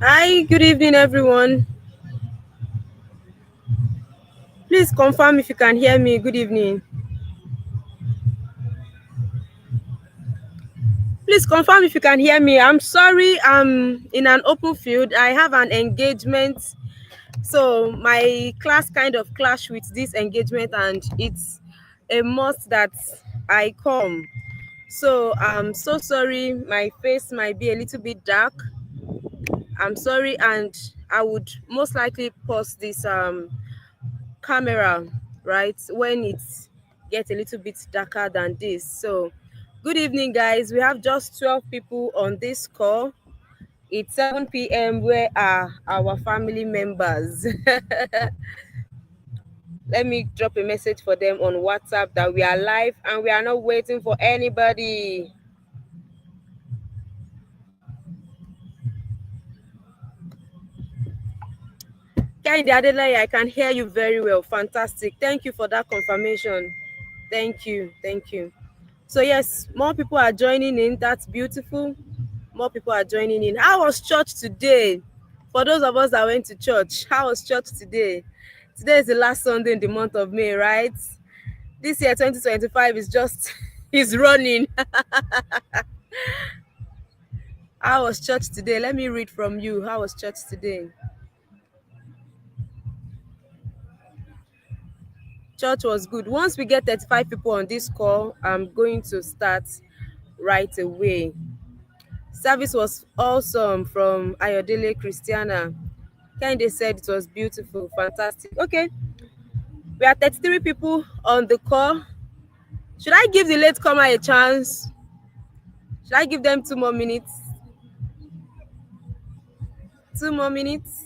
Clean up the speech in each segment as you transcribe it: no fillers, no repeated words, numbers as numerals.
Hi, good evening, everyone. Please confirm if you can hear me. Good evening. Please confirm if you can hear me. I'm sorry, I'm in an open field. I have an engagement, so my class kind of clash with this engagement, and it's a must that I come. So I'm so sorry. My face might be a little bit dark. I'm sorry, and I would most likely pause this camera right when it gets a little bit darker than this. So good evening, guys. We have just 12 people on this call. It's 7 p.m. Where are our family members? Let me drop a message for them on WhatsApp that we are live and we are not waiting for anybody. Kehinde Adeleye, I can hear you very well. Fantastic. Thank you for that confirmation. Thank you. Thank you. So yes, more people are joining in. That's beautiful. More people are joining in. How was church today? For those of us that went to church, how was church today? Today is the last Sunday in the month of May, right? This year, 2025, is just is running. How was church today? Let me read from you. How was church today? Church was good. Once we get 35 people on this call, I'm going to start right away. Service was awesome from Ayodele Christiana. Kende said it was beautiful, fantastic. Okay, we are 33 people on the call. Should I give the latecomer a chance? Should I give them 2 more minutes? 2 more minutes?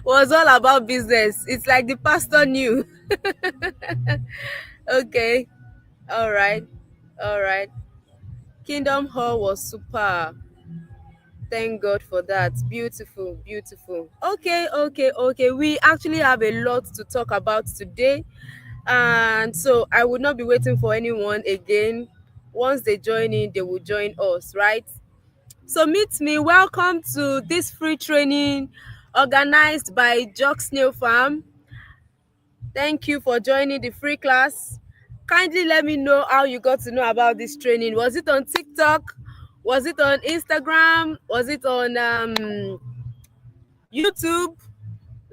Was all about business. It's like the pastor knew. Okay, all right, all right. Kingdom Hall was super. Thank God for that. Beautiful, beautiful. Okay. We actually have a lot to talk about today. And so I would not be waiting for anyone again. Once they join in, they will join us, right? So meet me. Welcome to this free training organized by Snail Farm. Thank you for joining the free class. Kindly let me know how you got to know about this training. Was it on TikTok? Was it on Instagram? Was it on YouTube,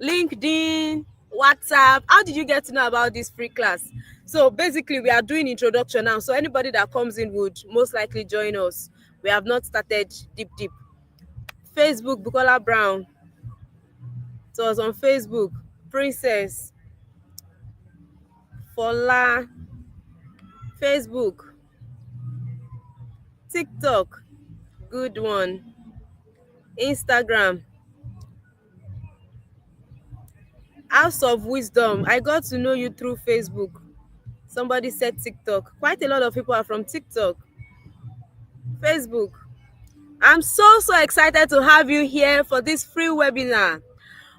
LinkedIn, WhatsApp? How did you get to know about this free class? So basically, we are doing introduction now. So anybody that comes in would most likely join us. We have not started deep. Facebook, Bukola Brown. So it was on Facebook. Princess, Fola, Facebook, TikTok, good one. Instagram, House of Wisdom. I got to know you through Facebook. Somebody said TikTok. Quite a lot of people are from TikTok. Facebook. I'm so excited to have you here for this free webinar.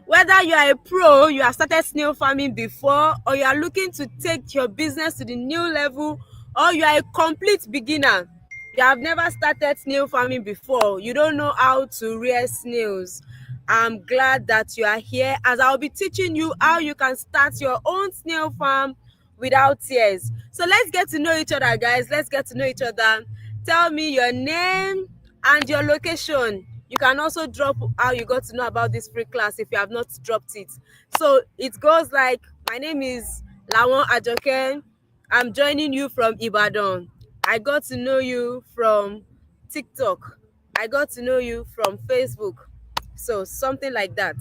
Whether you are a pro, you have started snail farming before, or you are looking to take your business to the new level, or you are a complete beginner, you have never started snail farming before, you don't know how to rear snails, I'm glad that you are here, as I'll be teaching you how you can start your own snail farm without tears. So let's get to know each other, guys. Let's get to know each other. Tell me your name and your location. You can also drop how you got to know about this free class if you have not dropped it. So it goes like, my name is Lawon Ajoke. I'm joining you from Ibadan. I got to know you from TikTok. I got to know you from Facebook. So something like that.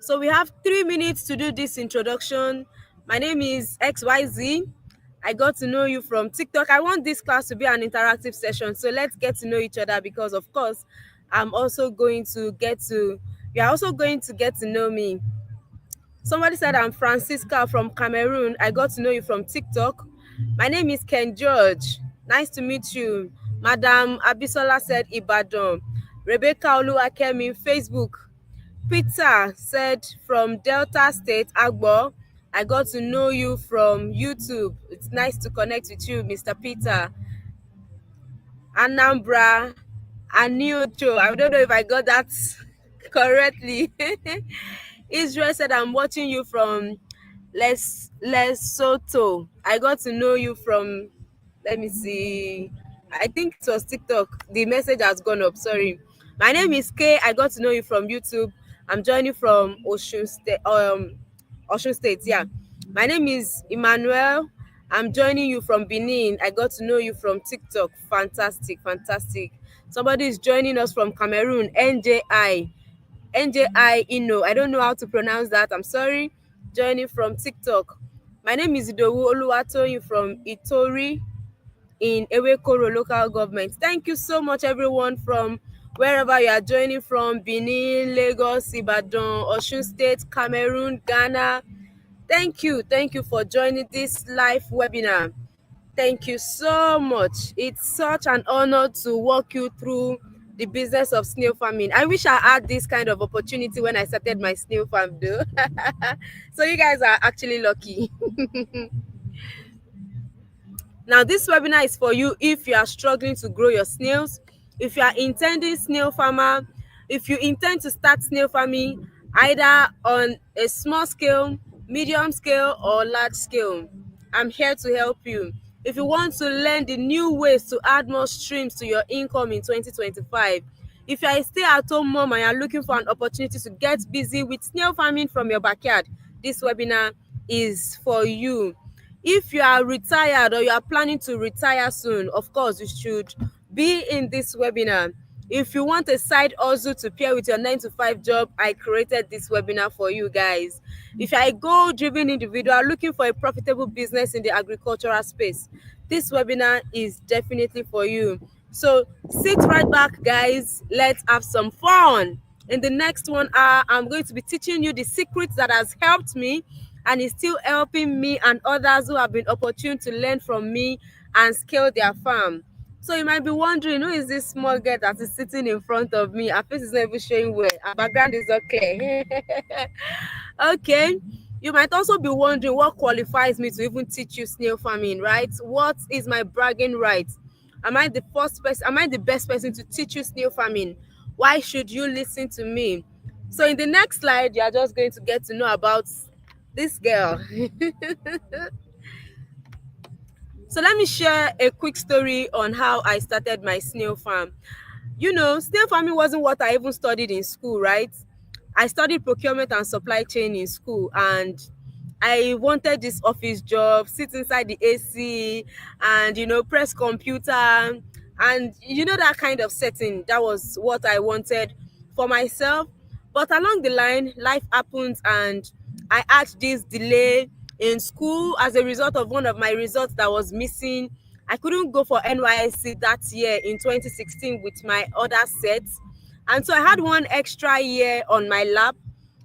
So we have 3 minutes to do this introduction. My name is XYZ. I got to know you from TikTok. I want this class to be an interactive session. So let's get to know each other because, of course, I'm also going to get to, you're also going to get to know me. Somebody said I'm Francisca from Cameroon. I got to know you from TikTok. My name is Ken George. Nice to meet you. Madam Abisola said Ibadan. Rebecca Oluwakemi, Facebook. Peter said from Delta State, Agbo. I got to know you from YouTube. It's nice to connect with you, Mr. Peter. Anambra, Aniocho. I don't know if I got that correctly. Israel said, I'm watching you from Lesotho. I got to know you from, let me see, I think it was TikTok. The message has gone up. Sorry. My name is Kay. I got to know you from YouTube. I'm joining from Osun State. Yeah. My name is Emmanuel. I'm joining you from Benin. I got to know you from TikTok. Fantastic, fantastic. Somebody is joining us from Cameroon. NJI Ino. I don't know how to pronounce that. I'm sorry. Joining from TikTok. My name is Idowu Oluwatoyin from Itori in Ewekoro local government. Thank you so much, everyone, from wherever you are joining from: Benin, Lagos, Ibadan, Osun State, Cameroon, Ghana. Thank you for joining this live webinar. Thank you so much. It's such an honor to walk you through the business of snail farming. I wish I had this kind of opportunity when I started my snail farm, though. So you guys are actually lucky. Now, this webinar is for you if you are struggling to grow your snails, if you are intending snail farmer, if you intend to start snail farming either on a small scale, medium scale, or large scale. I'm here to help you. If you want to learn the new ways to add more streams to your income in 2025, if you are a stay-at-home mom and you are looking for an opportunity to get busy with snail farming from your backyard, this webinar is for you. If you are retired or you are planning to retire soon, of course, you should be in this webinar. If you want a side hustle to pair with your 9 to 5 job, I created this webinar for you guys. If you are a goal-driven individual looking for a profitable business in the agricultural space, this webinar is definitely for you. So sit right back, guys. Let's have some fun. In the next 1 hour, I'm going to be teaching you the secrets that has helped me and is still helping me and others who have been opportune to learn from me and scale their farm. So you might be wondering, who is this small girl that is sitting in front of me? Her face is not even showing well. Her background is not clear. Okay. You might also be wondering what qualifies me to even teach you snail farming, right? What is my bragging right? Am I the first person? Am I the best person to teach you snail farming? Why should you listen to me? So in the next slide, you are just going to get to know about this girl. So let me share a quick story on how I started my snail farm. You know, snail farming wasn't what I even studied in school, right? I studied procurement and supply chain in school, and I wanted this office job, sit inside the AC and, press computer, and that kind of setting. That was what I wanted for myself. But along the line, life happened and I had this delay in school as a result of one of my results that was missing. I couldn't go for NYSC that year in 2016 with my other sets. And so I had one extra year on my lap.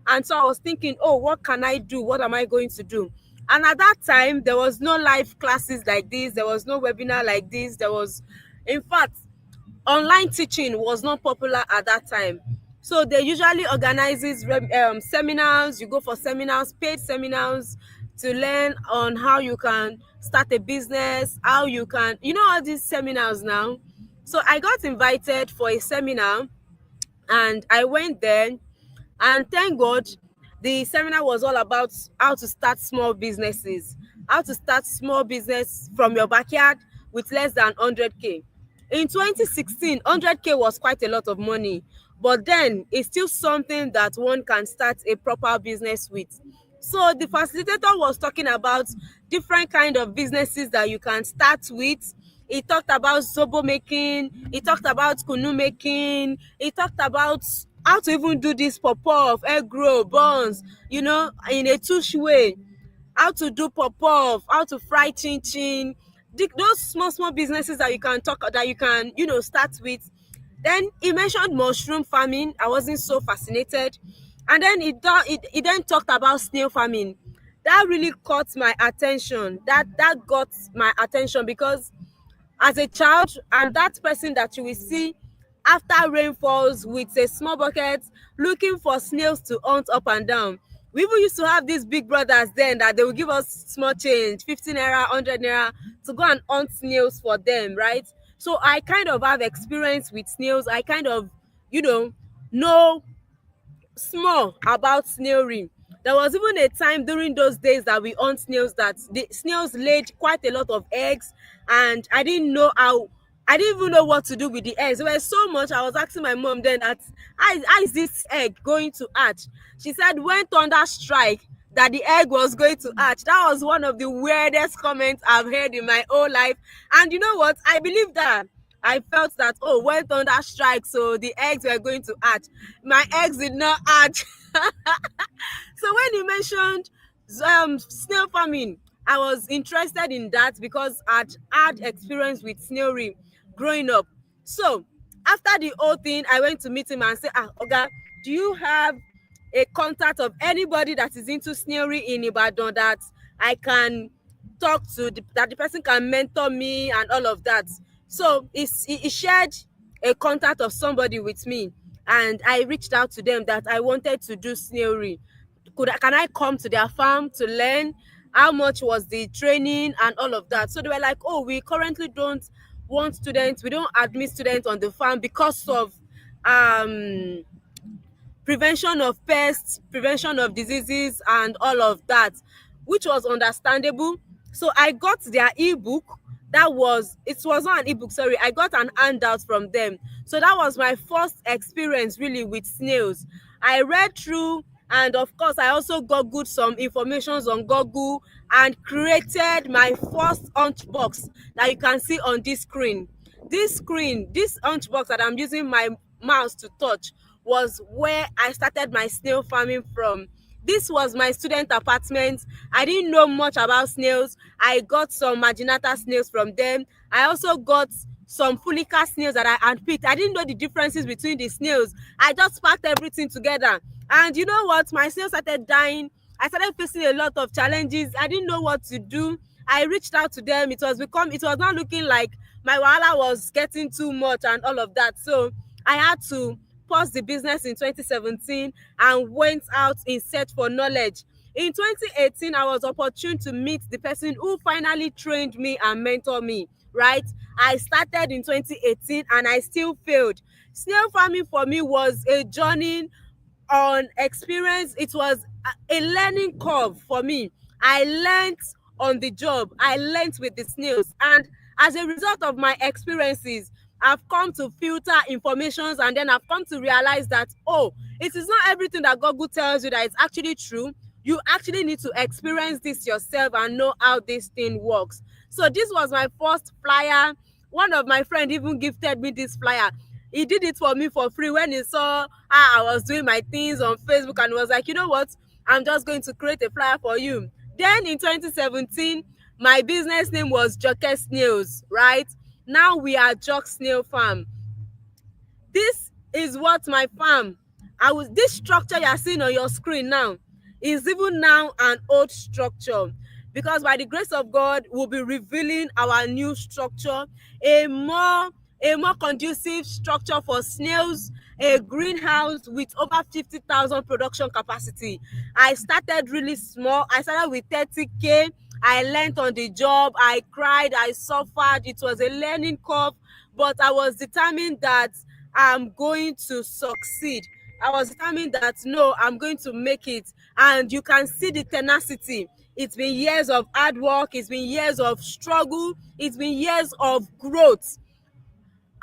And so I was thinking, oh, what can I do? What am I going to do? And at that time, there was no live classes like this. There was no webinar like this. In fact, online teaching was not popular at that time. So they usually organizes seminars. You go for seminars, paid seminars, to learn on how you can start a business, how you can, all these seminars now. So I got invited for a seminar and I went there, and thank God the seminar was all about how to start small businesses, how to start small business from your backyard with less than 100K. In 2016, 100K was quite a lot of money, but then it's still something that one can start a proper business with. So the facilitator was talking about different kind of businesses that you can start with. He talked about zobo making, he talked about kunu making, he talked about how to even do this pop-off, egg roll, buns, in a touch way, how to do pop-off, how to fry chin-chin, those small businesses that you can start with. Then he mentioned mushroom farming. I wasn't so fascinated. And then he then talked about snail farming. That really caught my attention. That got my attention because as a child, I'm that person that you will see after rain falls with a small bucket looking for snails to hunt up and down. We even used to have these big brothers then that they would give us small change, 15 naira, 100 naira, to go and hunt snails for them, right? So I kind of have experience with snails. I kind of, you know small about snail ring. There was even a time during those days that we hunt snails that the snails laid quite a lot of eggs, and I didn't even know what to do with the eggs. There were so much. I was asking my mom then that how is this egg going to hatch? She said when thunder strike that the egg was going to hatch. That was one of the weirdest comments I've heard in my whole life. And you know what? I believe that. I felt that, oh, when thunder strikes, so the eggs were going to hatch. My eggs did not hatch. So when you mentioned snail farming, I was interested in that because I'd had experience with snail ring growing up. So after the whole thing, I went to meet him and say, Oga, do you have a contact of anybody that is into snail ring in Ibadan that I can talk to, that the person can mentor me and all of that? So he shared a contact of somebody with me, and I reached out to them that I wanted to do snail ring. Can I come to their farm to learn? How much was the training and all of that? So they were like, oh, we currently don't want students, we don't admit students on the farm because of um prevention of pests, prevention of diseases, and all of that, which was understandable. So I got their ebook. It was not an ebook, sorry. I got an handout from them. So that was my first experience really with snails. I read through, and of course, I also googled some informations on Google and created my first lunchbox that you can see on this screen. This lunchbox that I'm using my mouse to touch was where I started my snail farming from. This was my student apartment. I didn't know much about snails. I got some marginata snails from them. I also got some fulica snails that I handpicked. I didn't know the differences between the snails. I just packed everything together. And you know what? My snails started dying. I started facing a lot of challenges. I didn't know what to do. I reached out to them. It was not looking like my wahala was getting too much and all of that. So I had to pause the business in 2017 and went out in search for knowledge. In 2018, I was opportune to meet the person who finally trained me and mentored me, right? I started in 2018 and I still failed. Snail farming for me was a journey on experience. It was a learning curve for me. I learned on the job. I learned with the snails, and as a result of my experiences, I've come to filter informations, and then I've come to realize that, oh, it is not everything that Google tells you that it's actually true. You actually need to experience this yourself and know how this thing works. So this was my first flyer. One of my friends even gifted me this flyer. He did it for me for free when he saw how I was doing my things on Facebook, and was like, you know what, I'm just going to create a flyer for you. Then in 2017, my business name was Joke Snails, right? Now we are Jock Snail Farm. This is what my farm, this structure you are seeing on your screen now is even now an old structure, because by the grace of God we'll be revealing our new structure, a more conducive structure for snails, a greenhouse with over 50,000 production capacity. I started really small. I started with 30K. I learned on the job. I cried. I suffered. It was a learning curve, but I was determined that I'm going to succeed. I was determined that no, I'm going to make it. And you can see the tenacity. It's been years of hard work. It's been years of struggle. It's been years of growth.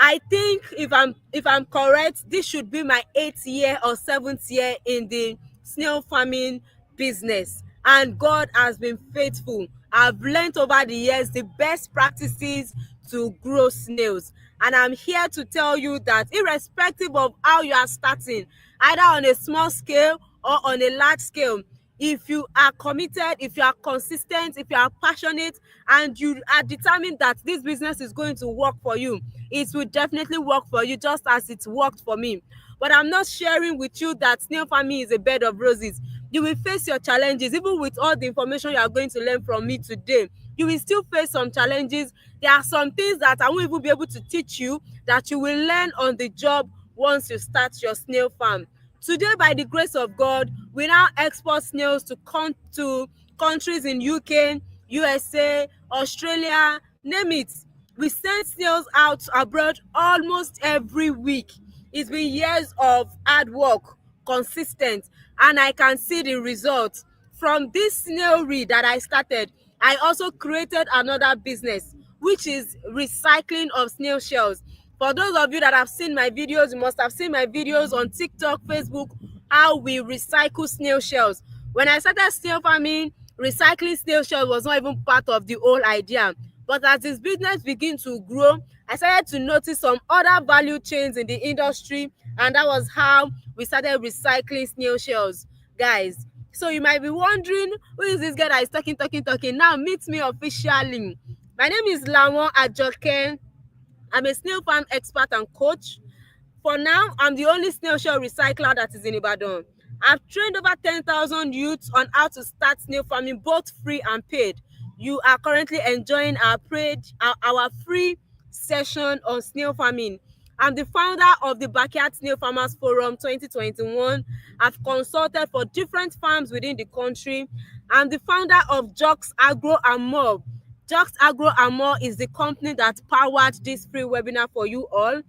I think if I'm correct, this should be my 8th year or 7th year in the snail farming business, and God has been faithful. I've learned over the years the best practices to grow snails, and I'm here to tell you that irrespective of how you are starting, either on a small scale or on a large scale, if you are committed, if you are consistent, if you are passionate, and you are determined that this business is going to work for you, it will definitely work for you, just as it worked for me. But I'm not sharing with you that snail farming is a bed of roses. You will face your challenges. Even with all the information you are going to learn from me today, you will still face some challenges. There are some things that I won't even be able to teach you, that you will learn on the job once you start your snail farm. Today, by the grace of God, We now export snails to countries in UK, USA, Australia, name it. We send snails out abroad almost every week. It's been years of hard work, consistent, and I can see the results. From this snailry that I started, I also created another business, which is recycling of snail shells. For those of you that have seen my videos, you must have seen my videos on TikTok, Facebook, how we recycle snail shells. When I started snail farming, recycling snail shells was not even part of the whole idea. But as this business began to grow, I started to notice some other value chains in the industry, and that was how we started recycling snail shells, guys. So you might be wondering, who is this guy that is talking? Now meet me officially. My name is Lawon Ajoke. I'm a snail farm expert and coach. For now, I'm the only snail shell recycler that is in Ibadan. I've trained over 10,000 youths on how to start snail farming, both free and paid. You are currently enjoying our free session on snail farming. I'm the founder of the Backyard Snail Farmers Forum 2021. I've consulted for different farms within the country. I'm the founder of Jocks Agro and More. Jocks Agro and More is the company that powered this free webinar for you all.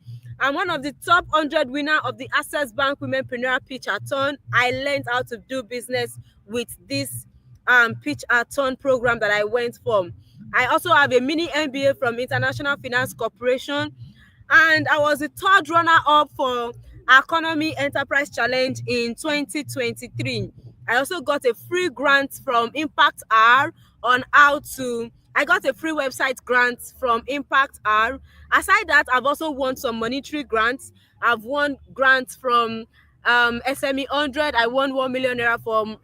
I'm one of the top 100 winner of the Access Bank Womenpreneur Pitch-a-thon. I learned how to do business with this Pitch-a-thon program that I went for. I also have a mini MBA from International Finance Corporation, and I was the third runner-up for Economy Enterprise Challenge in 2023. I also got a free grant from Impact R on how to I got a free website grant from Impact R. Aside that, I've also won some monetary grants. I've won grants from SME 100. I won 1 million naira from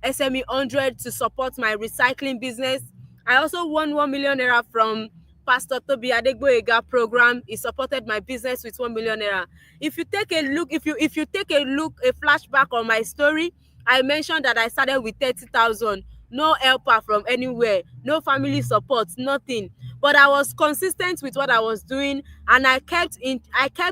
SME 100 to support my recycling business. I also won 1 million naira from Pastor Tobi Adegboyega program. He supported my business with 1 million naira. If you take a look, a flashback on my story, I mentioned that I started with 30,000. No helper from anywhere, no family support, nothing. But I was consistent with what I was doing, and I kept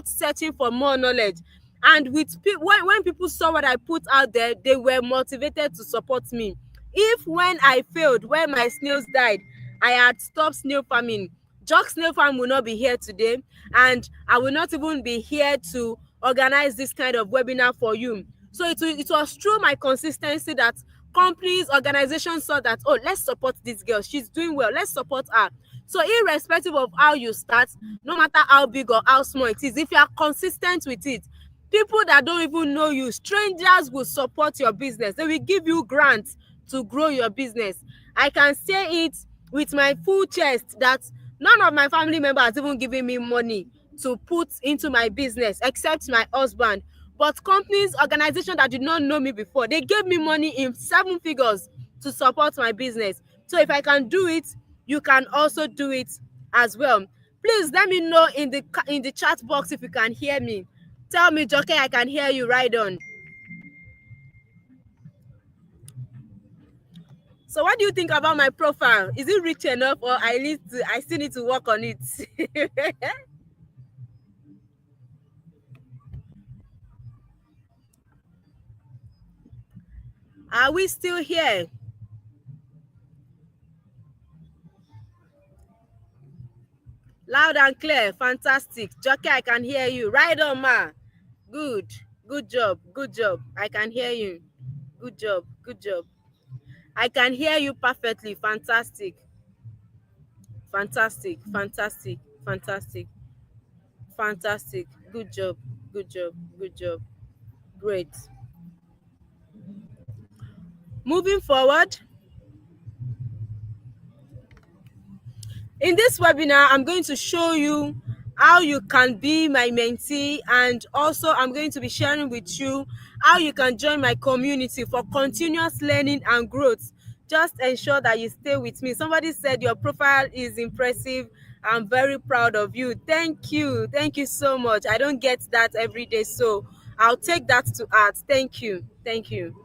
searching for more knowledge. And when people saw what I put out there, they were motivated to support me. If when I failed, when my snails died, I had stopped snail farming, Jock Snail Farm will not be here today, and I will not even be here to organize this kind of webinar for you. So it was through my consistency that companies, organizations saw that, oh, let's support this girl. She's doing well. Let's support her. So irrespective of how you start, no matter how big or how small it is, if you are consistent with it, people that don't even know you, strangers will support your business. They will give you grants to grow your business. I can say it with my full chest that none of my family members has even given me money to put into my business except my husband. But companies, organizations that did not know me before, they gave me money in 7 figures to support my business. So if I can do it, you can also do it as well. Please let me know in the chat box if you can hear me. Tell me, Joke, I can hear you. Right on. So what do you think about my profile? Is it rich enough, or I still need to work on it? Are we still here? Loud and clear. Fantastic. Jockey, I can hear you. Right on, ma. Good. Good job. Good job. I can hear you. Good job. Good job. I can hear you perfectly. Fantastic. Fantastic. Fantastic. Fantastic. Fantastic. Good job. Good job. Good job. Great. Moving forward, in this webinar, I'm going to show you how you can be my mentee, and also I'm going to be sharing with you how you can join my community for continuous learning and growth. Just ensure that you stay with me. Somebody said your profile is impressive. I'm very proud of you. Thank you. Thank you so much. I don't get that every day, so I'll take that to heart. Thank you. Thank you.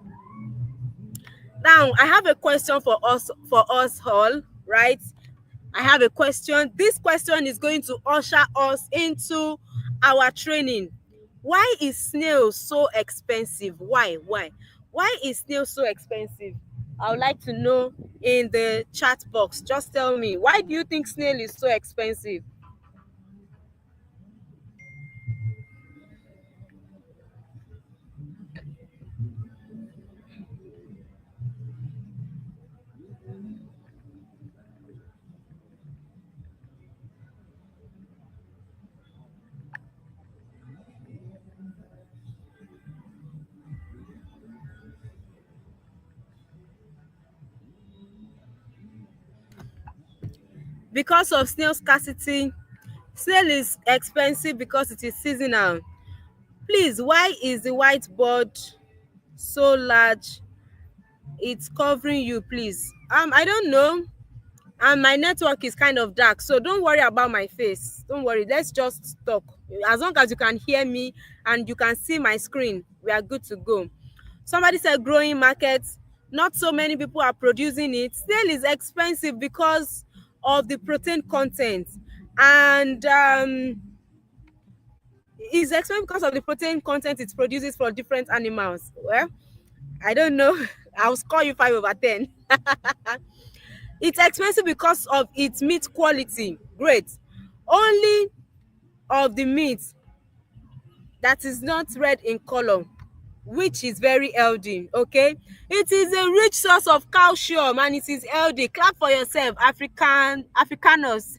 Now, I have a question for us all, right? I have a question. This question is going to usher us into our training. Why is snail so expensive? Why? Why is snail so expensive? I would like to know in the chat box. Just tell me, why do you think snail is so expensive? Because of snail scarcity, snail is expensive because it is seasonal. Please, why is the whiteboard so large? It's covering you, please. I don't know. And my network is kind of dark, so don't worry about my face. Don't worry, let's just talk. As long as you can hear me and you can see my screen, we are good to go. Somebody said growing markets, not so many people are producing it. Snail is expensive because of the protein content, and it's expensive because of the protein content it produces for different animals. Well, I don't know. I'll score you 5/10. It's expensive because of its meat quality. Great. Only of the meat that is not red in color, which is very healthy. Okay, it is a rich source of calcium and it is healthy. Clap for yourself, Africaners.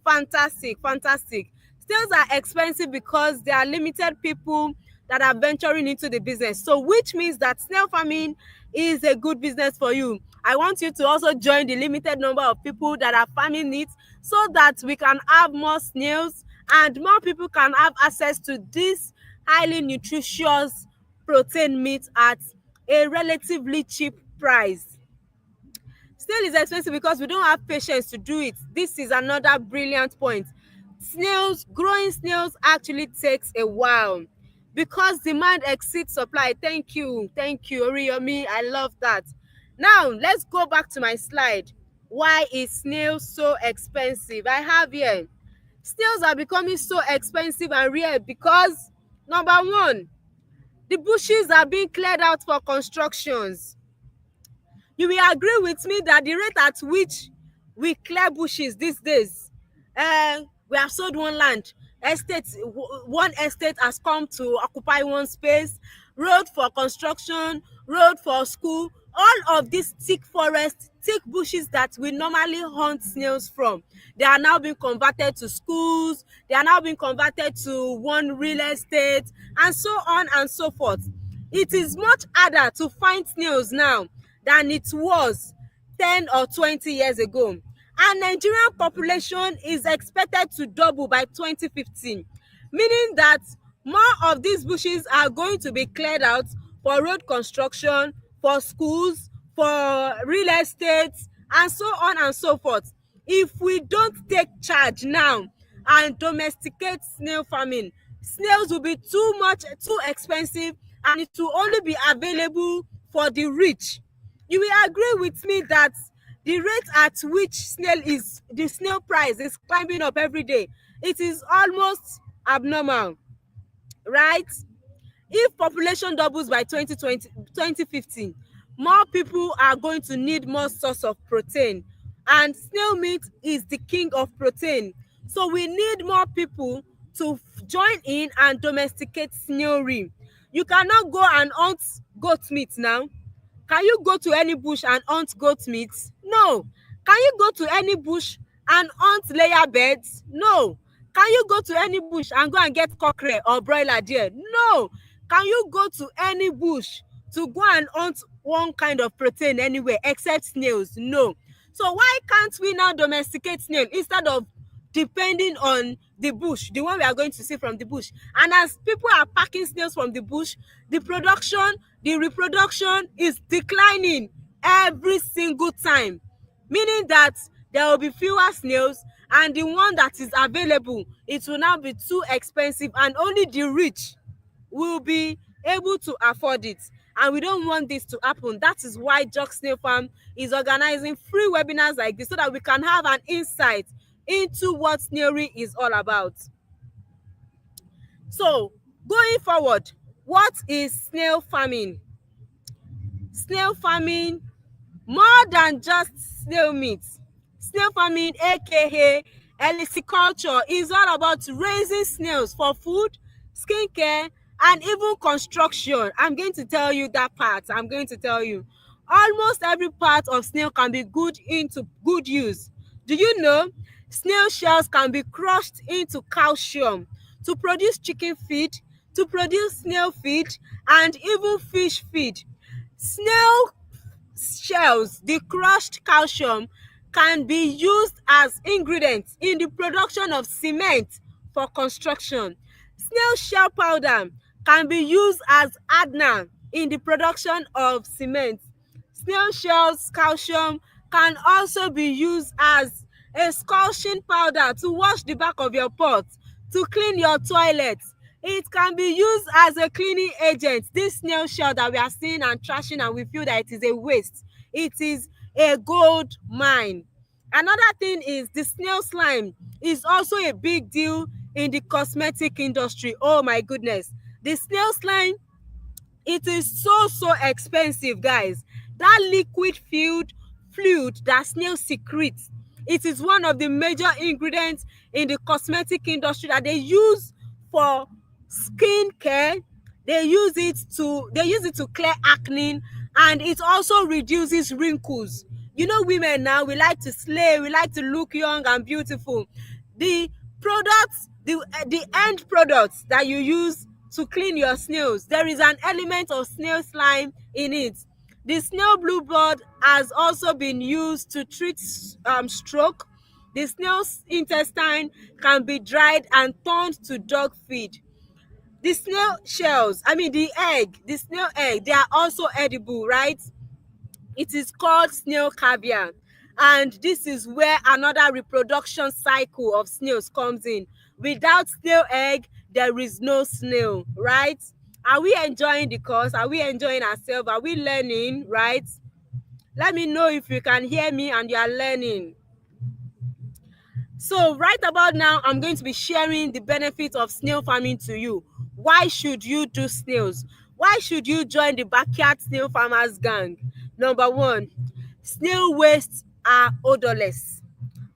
Fantastic, fantastic. Snails are expensive because there are limited people that are venturing into the business. So, which means that snail farming is a good business for you. I want you to also join the limited number of people that are farming it so that we can have more snails and more people can have access to this highly nutritious protein meat at a relatively cheap price. Snail is expensive because we don't have patience to do it. This is another brilliant point. Growing snails actually takes a while because demand exceeds supply. Thank you, Oriyomi. I love that. Now let's go back to my slide. Why is snail so expensive? I have here. Snails are becoming so expensive and rare because number one, the bushes are being cleared out for constructions. You will agree with me that the rate at which we clear bushes these days, we have sold one land estate, one estate has come to occupy one space, road for construction, road for school, all of these thick forest, thick bushes that we normally hunt snails from, they are now being converted to schools, they are now being converted to one real estate, and so on and so forth. It is much harder to find snails now than it was 10 or 20 years ago. And Nigerian population is expected to double by 2015, meaning that more of these bushes are going to be cleared out for road construction, for schools, for real estate, and so on and so forth. If we don't take charge now and domesticate snail farming, snails will be too expensive, and it will only be available for the rich. You will agree with me that the rate at which the snail price is climbing up every day, it is almost abnormal, right? If population doubles by 2015, more people are going to need more source of protein, and snail meat is the king of protein. So we need more people to join in and domesticate snailry. You cannot go and hunt goat meat now. Can you go to any bush and hunt goat meat? No. Can you go to any bush and hunt layer beds? No. Can you go to any bush and go and get cockerel or broiler there? No. Can you go to any bush to go and hunt one kind of protein anywhere except snails? No. So why can't we now domesticate snail instead of depending on the bush, the one we are going to see from the bush? And as people are packing snails from the bush, the production, the reproduction is declining every single time, meaning that there will be fewer snails, and the one that is available, it will now be too expensive, and only the rich will be able to afford it. And we don't want this to happen. That is why Jog Snail Farm is organizing free webinars like this so that we can have an insight into what snailry is all about. So going forward, what is snail farming? Snail farming, more than just snail meat. Snail farming, aka culture, is all about raising snails for food, skincare, and even construction. I'm going to tell you that part. I'm going to tell you. Almost every part of snail can be good into good use. Do you know? Snail shells can be crushed into calcium to produce chicken feed, to produce snail feed, and even fish feed. Snail shells, the crushed calcium, can be used as ingredients in the production of cement for construction. Snail shell powder can be used as hardener in the production of cement. Snail shells calcium can also be used as a scouring powder to wash the back of your pot, to clean your toilet. It can be used as a cleaning agent. This snail shell that we are seeing and trashing and we feel that it is a waste, it is a gold mine. Another thing is the snail slime is also a big deal in the cosmetic industry. Oh my goodness. The snail slime, it is so expensive, guys. That liquid fluid that snail secretes, it is one of the major ingredients in the cosmetic industry that they use for skin care. They use it to clear acne, and it also reduces wrinkles. You know, women now, we like to slay, we like to look young and beautiful. The end products that you use to clean your snails, there is an element of snail slime in it. The snail blue blood has also been used to treat stroke. The snail's intestine can be dried and turned to dog feed. The snail shells, I mean the snail egg, they are also edible, right? It is called snail caviar, and this is where another reproduction cycle of snails comes in. Without snail egg, there is no snail, right? Are we enjoying the course? Are we enjoying ourselves? Are we learning, right? Let me know if you can hear me and you are learning. So right about now, I'm going to be sharing the benefits of snail farming to you. Why should you do snails? Why should you join the backyard snail farmers gang? Number one, snail wastes are odorless.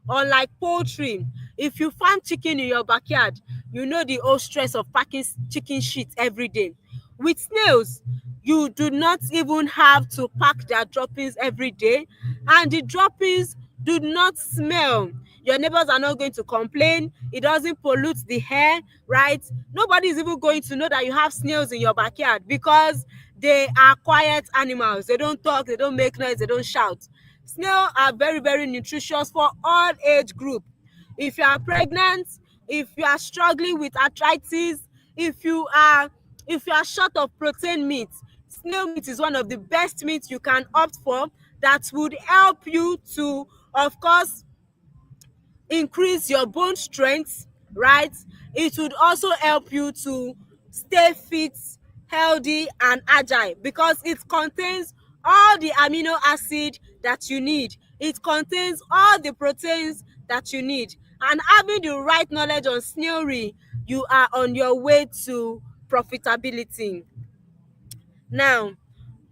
Unlike poultry, if you farm chicken in your backyard, you know the whole stress of packing chicken shit every day. With snails, you do not even have to pack their droppings every day, and the droppings do not smell. Your neighbors are not going to complain. It doesn't pollute the air, right? Nobody is even going to know that you have snails in your backyard because they are quiet animals. They don't talk, they don't make noise, they don't shout. Snails are very nutritious for all age group. If you are pregnant, if you are struggling with arthritis, if you are short of protein meat, snail meat is one of the best meats you can opt for that would help you to, of course, increase your bone strength, right? It would also help you to stay fit, healthy, and agile because it contains all the amino acid that you need. It contains all the proteins that you need. And having the right knowledge on snailry, you are on your way to profitability. Now,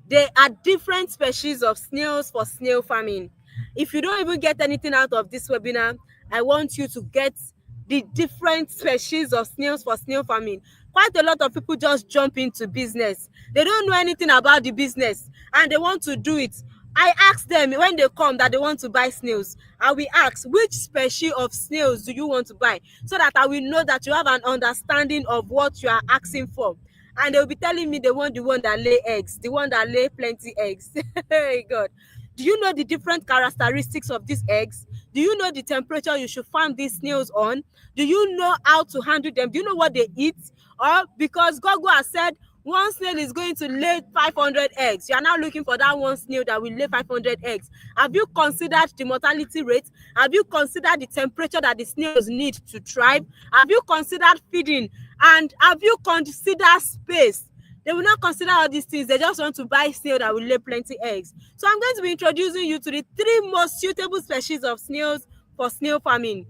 there are different species of snails for snail farming. If you don't even get anything out of this webinar, I want you to get the different species of snails for snail farming. Quite a lot of people just jump into business. They don't know anything about the business and they want to do it. I ask them when they come that they want to buy snails. I will ask, which species of snails do you want to buy? So that I will know that you have an understanding of what you are asking for. And they'll be telling me they want the one that lay eggs, the one that lay plenty eggs. Hey God. Do you know the different characteristics of these eggs? Do you know the temperature you should farm these snails on? Do you know how to handle them? Do you know what they eat? Or because Google has said one snail is going to lay 500 eggs, you are now looking for that one snail that will lay 500 eggs. Have you considered the mortality rate? Have you considered the temperature that the snails need to thrive? Have you considered feeding? And have you considered space? They will not consider all these things. They just want to buy snail that will lay plenty eggs. So I'm going to be introducing you to the 3 most suitable species of snails for snail farming.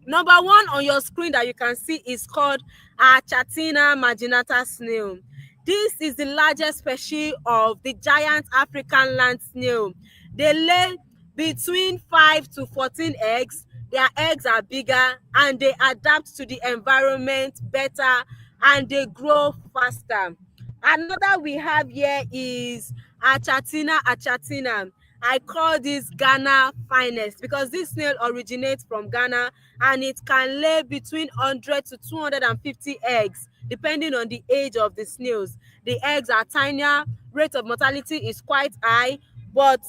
Number 1 on your screen that you can see is called Chatina marginata snail. This is the largest species of the giant African land snail. They lay between 5 to 14 eggs. Their eggs are bigger and they adapt to the environment better and they grow faster. Another we have here is Achatina achatina. I call this Ghana finest because this snail originates from Ghana and it can lay between 100 to 250 eggs depending on the age of the snails. The eggs are tinier, rate of mortality is quite high, but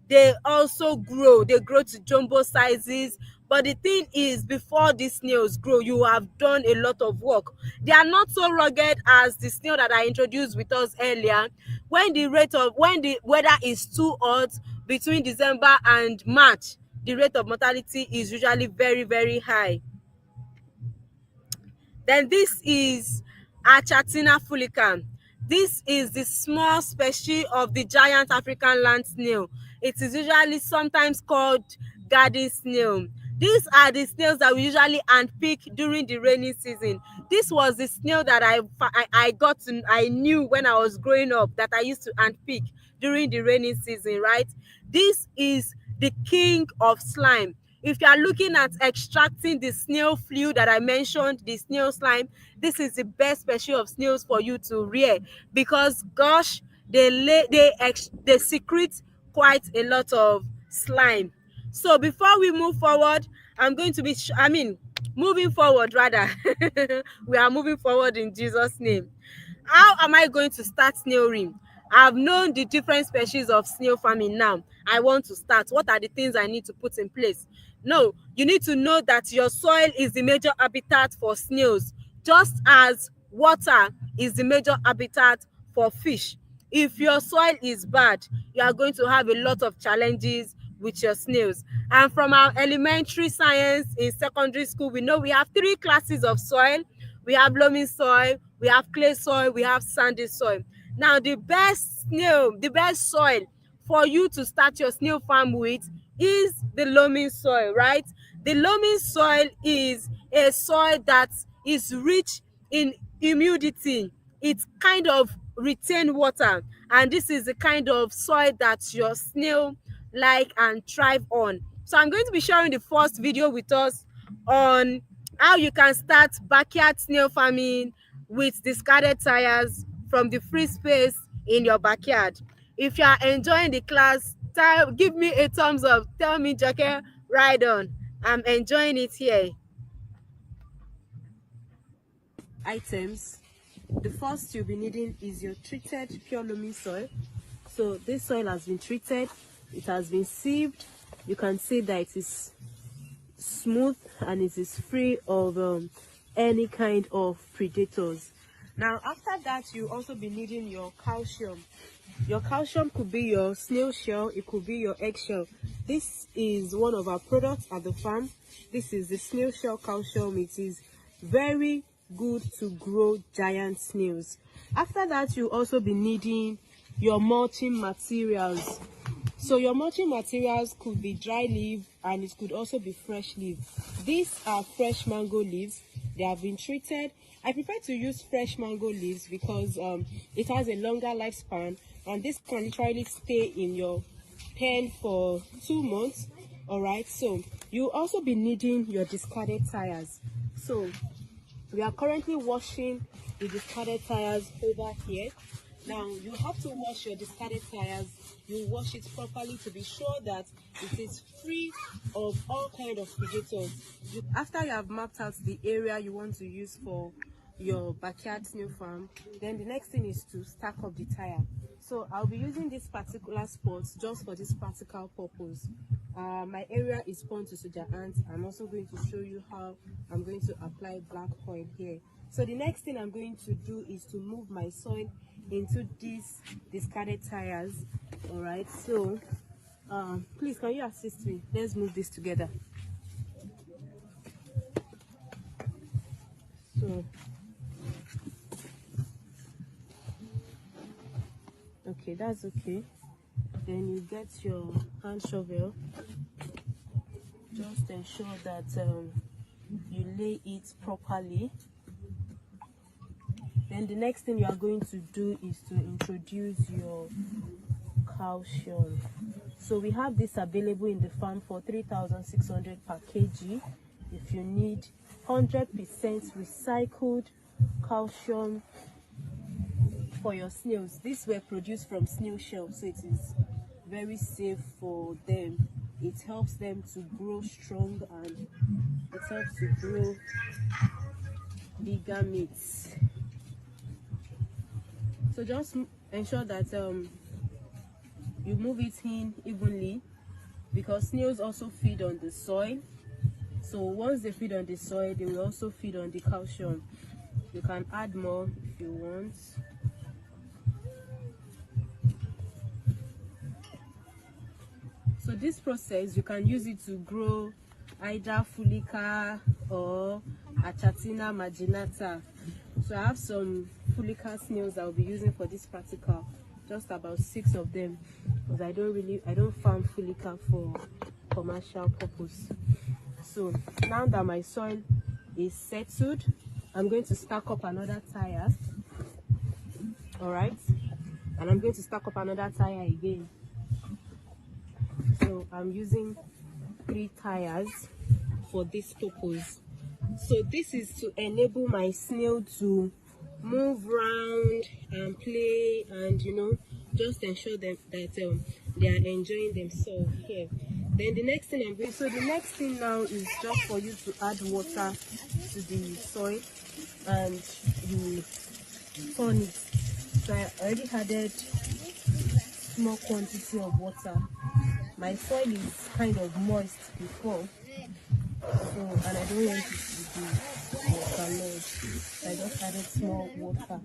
they also grow. They grow to jumbo sizes. But the thing is, before these snails grow, you have done a lot of work. They are not so rugged as the snail that I introduced with us earlier. When the weather is too hot between December and March, the rate of mortality is usually very, very high. Then this is Achatina fulicans. This is the small species of the giant African land snail. It is usually sometimes called garden snail. These are the snails that we usually handpick during the rainy season. This was the snail that I knew when I was growing up that I used to handpick during the rainy season, right? This is the king of slime. If you are looking at extracting the snail fluid that I mentioned, the snail slime, this is the best species of snails for you to rear because gosh, they secrete quite a lot of slime. So before we move forward, I'm going to be moving forward rather. We are moving forward in Jesus' name. How am I going to start snail ring? I've known the different species of snail farming. Now I want to start. What are the things I need to put in place? No, you need to know that your soil is the major habitat for snails, just as water is the major habitat for fish. If your soil is bad, you are going to have a lot of challenges with your snails. And from our elementary science in secondary school, we know we have 3 classes of soil. We have loamy soil, we have clay soil, we have sandy soil. Now the best soil for you to start your snail farm with is the loamy soil, right? The loamy soil is a soil that is rich in humidity. It kind of retain water, and this is the kind of soil that your snail like and thrive on. So I'm going to be sharing the first video with us on how you can start backyard snail farming with discarded tires from the free space in your backyard. If you are enjoying the class, give me a thumbs up. Tell me, Jackie, right on. I'm enjoying it here. Items. The first you'll be needing is your treated pure loamy soil. So this soil has been treated, it has been sieved. You can see that it is smooth and it is free of any kind of predators. Now after that, you also be needing your calcium. Your calcium could be your snail shell, it could be your eggshell. This is one of our products at the farm. This is the snail shell calcium. It is very good to grow giant snails. After that, you also be needing your mulching materials. So your mulching materials could be dry leaf and it could also be fresh leaf. These are fresh mango leaves. They have been treated. I prefer to use fresh mango leaves because it has a longer lifespan, and this can literally stay in your pen for 2 months. All right, so you also be needing your discarded tires. So we are currently washing the discarded tires over here. Now you have to wash your discarded tires. You wash it properly to be sure that it is free of all kind of predators. After you have mapped out the area you want to use for your backyard snail farm, then the next thing is to stack up the tire. So I'll be using this particular spot just for this practical purpose. My area is prone to soldier ants. I'm also going to show you how I'm going to apply black oil here. So the next thing I'm going to do is to move my soil into these discarded tires. All right, so please, can you assist me? Let's move this together. So okay, that's okay. Then you get your hand shovel. Just ensure that you lay it properly. Then Then the next thing you are going to do is to introduce your calcium. So we have this available in the farm for 3,600 per kg. If you need 100% recycled calcium for your snails, these were produced from snail shells, so it is very safe for them. It helps them to grow strong and it helps to grow bigger meats. So just ensure that you move it in evenly, because snails also feed on the soil. So once they feed on the soil, they will also feed on the calcium. You can add more if you want. So this process, you can use it to grow either fulica or Achatina marginata. So I have some fulica snails I'll be using for this practical, just about 6 of them, because I don't farm fulica for commercial purpose. So now that my soil is settled, I'm going to stack up another tire. All right, and I'm going to stack up another tire again. So I'm using 3 tires for this purpose. So this is to enable my snail to move around and play, and just ensure that they are enjoying themselves here. Then the next thing the next thing now is just for you to add water to the soil, and you turn it. So I already added small quantity of water. My soil is kind of moist before, so, and I don't want it to be waterlogged. So I just added small water,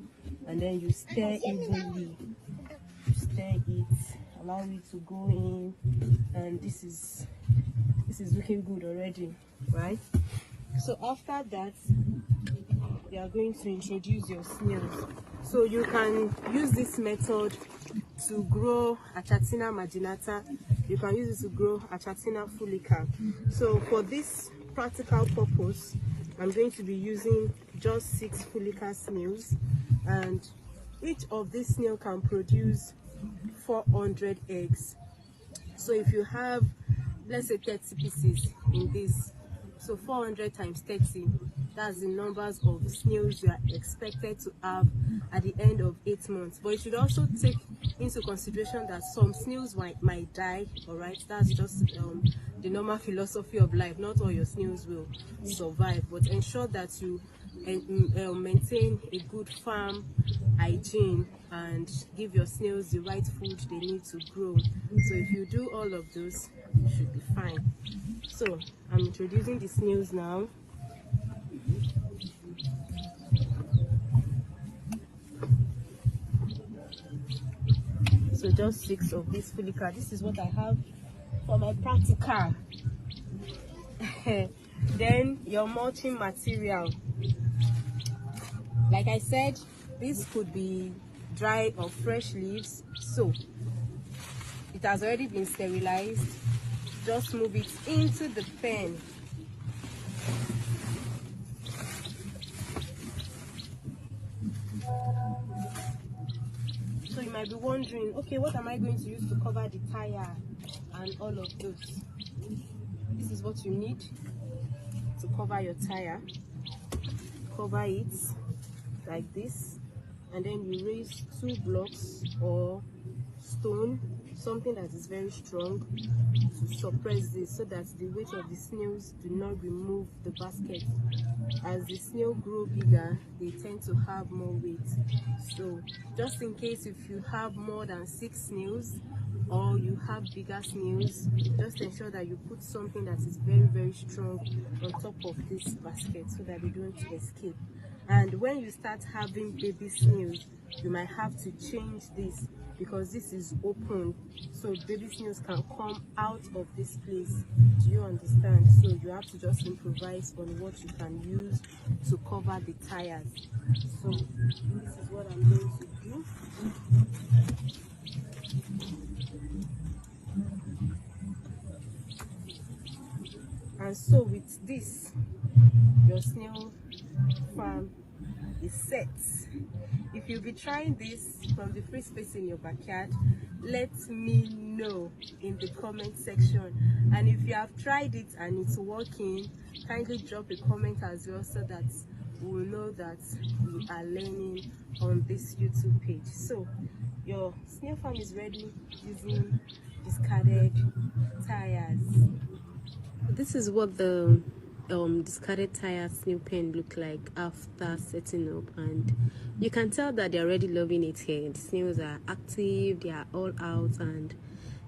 and then you stir evenly. You stir it, allow it to go in, and this is looking good already, right? So after that, you are going to introduce your snails. So you can use this method to grow Achatina marginata. You can use it to grow Achatina fulica. So for this practical purpose, I'm going to be using just 6 fulica snails, and each of these snails can produce 400 eggs. So if you have, let's say, 30 pieces in this, so 400 times 30, that's the numbers of snails you are expected to have at the end of 8 months. But you should also take into consideration that some snails might die. All right, that's just the normal philosophy of life. Not all your snails will survive, but ensure that you maintain a good farm hygiene and give your snails the right food they need to grow. So if you do all of those, you should be fine. So I'm introducing the snails now. So just 6 of this fulica. This is what I have for my practical. Then your mulching material. Like I said, this could be dry or fresh leaves. So it has already been sterilized. Just move it into the pen. So you might be wondering, okay, what am I going to use to cover the tire and all of those? This is what you need to cover your tire. Cover it like this, and then you raise 2 blocks or stone, something that is very strong, to suppress this, so that the weight of the snails do not remove the basket. As the snail grow bigger, they tend to have more weight. So just in case if you have more than 6 snails or you have bigger snails, just ensure that you put something that is very, very strong on top of this basket so that they don't escape. And when you start having baby snails, you might have to change this, because this is open, so baby snails can come out of this place. Do you understand? So you have to just improvise on what you can use to cover the tires. So this is what I'm going to do. And so with this, your snail farm is set. If you'll be trying this from the free space in your backyard, let me know in the comment section. And if you have tried it and it's working, kindly drop a comment as well, so that we will know that we are learning on this YouTube page. So your snail farm is ready using discarded tires. This is what the discarded tire snail pen look like after setting up, and you can tell that they're already loving it here. The snails are active, they are all out, and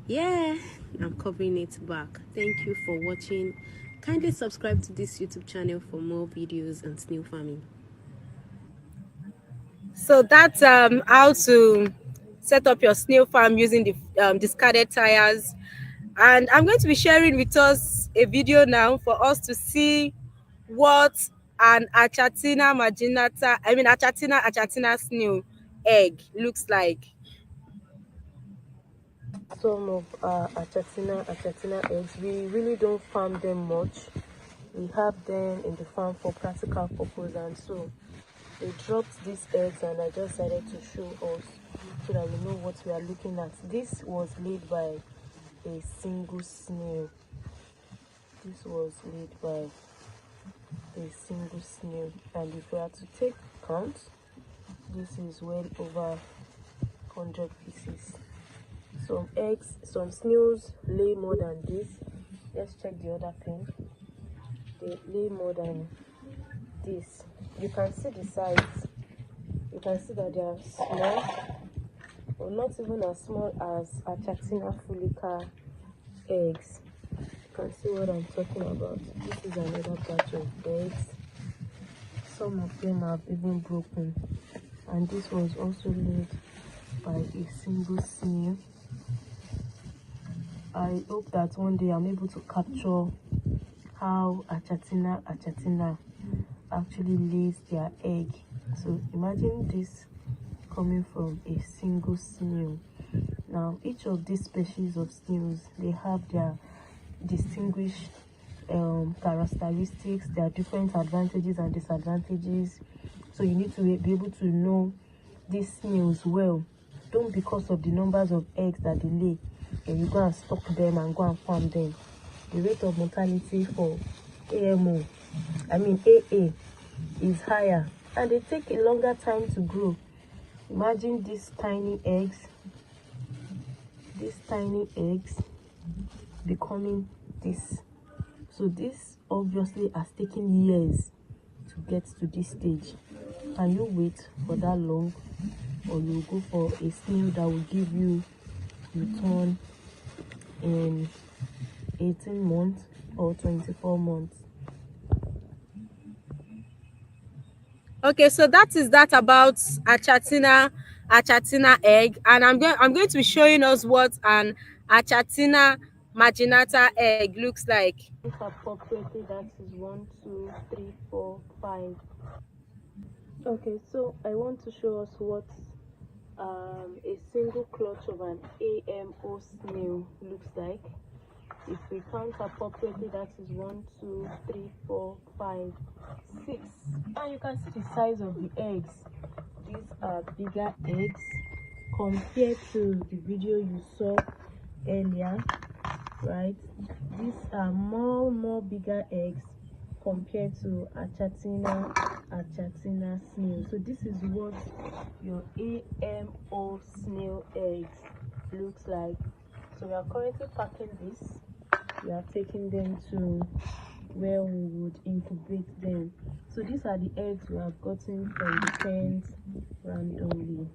yeah, I'm covering it back. Thank you for watching. Kindly subscribe to this YouTube channel for more videos on snail farming. So that's how to set up your snail farm using the discarded tires. And I'm going to be sharing with us a video now for us to see what an achatina snail egg looks like. Some of our achatina eggs, we really don't farm them much. We have them in the farm for practical purpose, and so they dropped these eggs and I just decided to show us so that we know what we are looking at. This was laid by a single snail. This was laid by a single snail, and if we are to take count, this is well over 100 pieces. Some eggs, some snails lay more than this. Let's check the other thing. They lay more than this. You can see the size. You can see that they are small, or not even as small as Achatina fulica eggs. You can see what I'm talking about. This is another batch of eggs. Some of them have even broken, and this was also laid by a single snail. I hope that one day I'm able to capture how Achatina actually lays their egg. So imagine this coming from a single snail. Now each of these species of snails, they have their distinguished characteristics, their different advantages and disadvantages. So you need to be able to know these snails well. Don't, because of the numbers of eggs that they lay, and you go and stock them and go and farm them. The rate of mortality for AA is higher, and they take a longer time to grow. Imagine these tiny eggs becoming this. So this obviously has taken years to get to this stage. Can you wait for that long, or you go for a snail that will give you return in 18 months or 24 months? Okay, so that is that about achatina egg, and I'm going to be showing us what an achatina marginata egg looks like. Appropriately, that is 1, 2, 3, 4, 5. Okay, so I want to show us what a single clutch of an AMO snail looks like. If we count appropriately, that is 1, 2, 3, 4, 5, 6. And you can see the size of the eggs. These are bigger eggs compared to the video you saw earlier, right? These are more bigger eggs compared to achatina snail. So this is what your AMO snail eggs looks like. So we are currently packing this. We are taking them to where we would incubate them. So these are the eggs we have gotten from the pens randomly.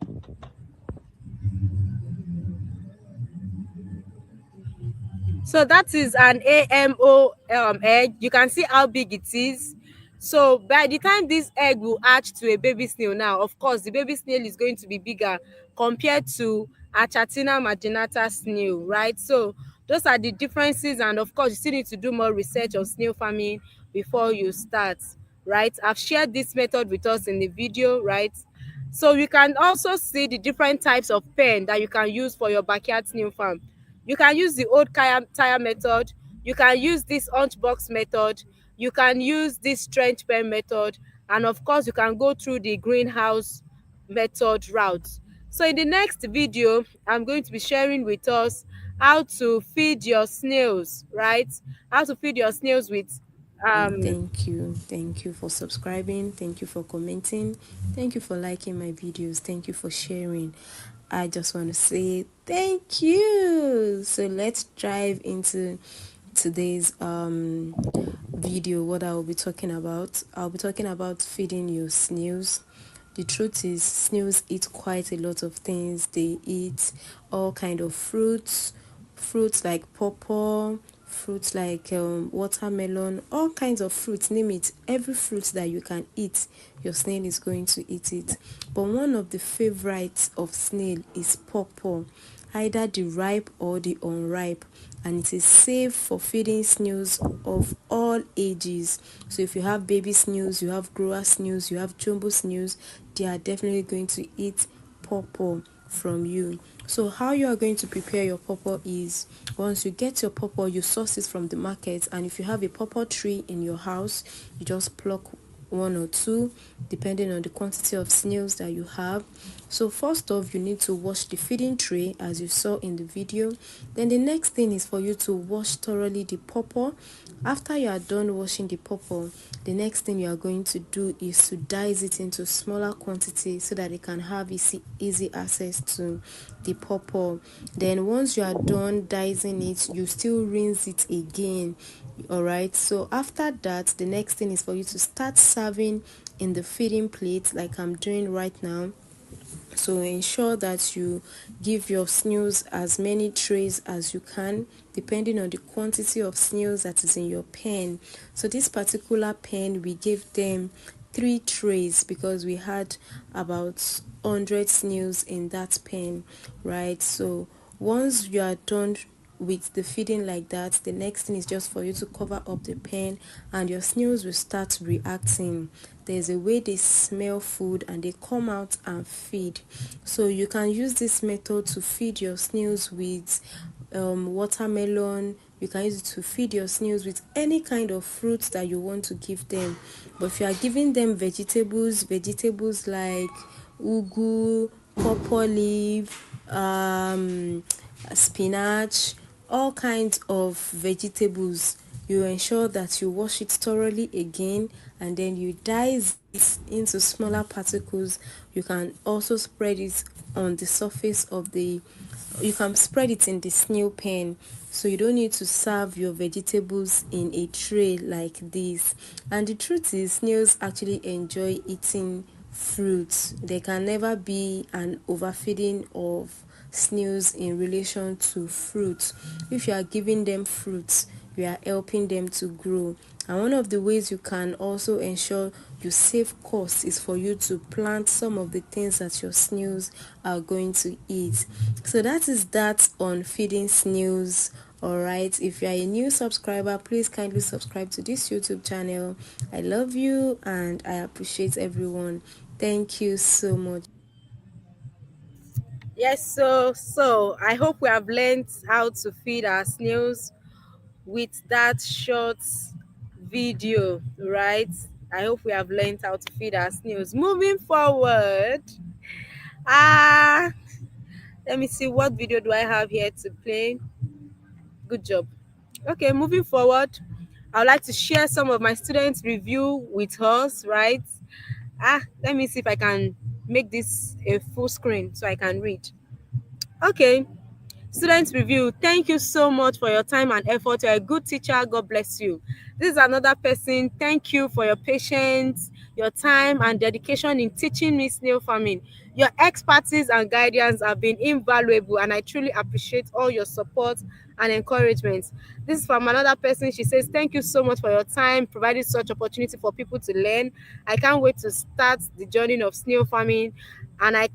So that is an AMO egg. You can see how big it is. So by the time this egg will hatch to a baby snail, now of course the baby snail is going to be bigger compared to Achatina marginata snail, right? So those are the differences, and of course you still need to do more research on snail farming before you start, right? I've shared this method with us in the video, right? So you can also see the different types of pen that you can use for your backyard snail farm. You can use the old tire method, you can use this hunchbox method, you can use this trench pen method, and of course you can go through the greenhouse method route. So in the next video, I'm going to be sharing with us how to feed your snails, right? How to feed your snails with Thank you. Thank you for subscribing. Thank you for commenting. Thank you for liking my videos. Thank you for sharing. I just want to say thank you. So let's dive into today's video. What I will be talking about. I'll be talking about feeding your snails. The truth is snails eat quite a lot of things. They eat all kind of fruits like pawpaw, fruits like watermelon, all kinds of fruits, name it. Every fruit that you can eat, your snail is going to eat it. But one of the favorites of snail is pawpaw, either the ripe or the unripe, and it is safe for feeding snails of all ages. So if you have baby snails, you have grower snails, you have jumbo snails, they are definitely going to eat pawpaw from you. So how you are going to prepare your pawpaw is, once you get your pawpaw, you source it from the market, and if you have a pawpaw tree in your house, you just pluck one or two depending on the quantity of snails that you have. So first off, you need to wash the feeding tray as you saw in the video. Then the next thing is for you to wash thoroughly the pawpaw. After you are done washing the pawpaw, the next thing you are going to do is to dice it into smaller quantities so that it can have easy access to the pawpaw. Then once you are done dicing it, you still rinse it again. All right, so after that, the next thing is for you to start serving in the feeding plate like I'm doing right now. So ensure that you give your snails as many trays as you can, depending on the quantity of snails that is in your pen. So this particular pen, we gave them 3 trays because we had about 100 snails in that pen, right? So once you are done with the feeding like that, the next thing is just for you to cover up the pen, and your snails will start reacting. There's a way they smell food and they come out and feed. So you can use this method to feed your snails with watermelon. You can use it to feed your snails with any kind of fruits that you want to give them. But if you are giving them vegetables like ugu, pawpaw leaf, spinach, all kinds of vegetables, you ensure that you wash it thoroughly again, and then you dice it into smaller particles. You can also spread it on the surface of the, you can spread it in the snail pen, so you don't need to serve your vegetables in a tray like this. And the truth is, snails actually enjoy eating fruits. There can never be an overfeeding of snails in relation to fruits. If you are giving them fruits, you are helping them to grow. And one of the ways you can also ensure you save costs is for you to plant some of the things that your snails are going to eat. So that is that on feeding snails. Alright, if you are a new subscriber, please kindly subscribe to this YouTube channel. I love you and I appreciate everyone. Thank you so much. yes. So I hope we have learned how to feed our snails with that short video, right? I hope we have learned how to feed our snails. Moving forward, ah, let me see, what video do I have here to play. Good job. Okay, moving forward, I would like to share some of my students' review with us, right? Let me see if I can make this a full screen so I can read. Okay. Students review, thank you so much for your time and effort. You're a good teacher. God bless you. This is another person. Thank you for your patience, your time, and dedication in teaching me snail farming. Your expertise and guidance have been invaluable, and I truly appreciate all your support and encouragement. This is from another person. She says, thank you so much for your time, providing such opportunity for people to learn. I can't wait to start the journey of snail farming, and I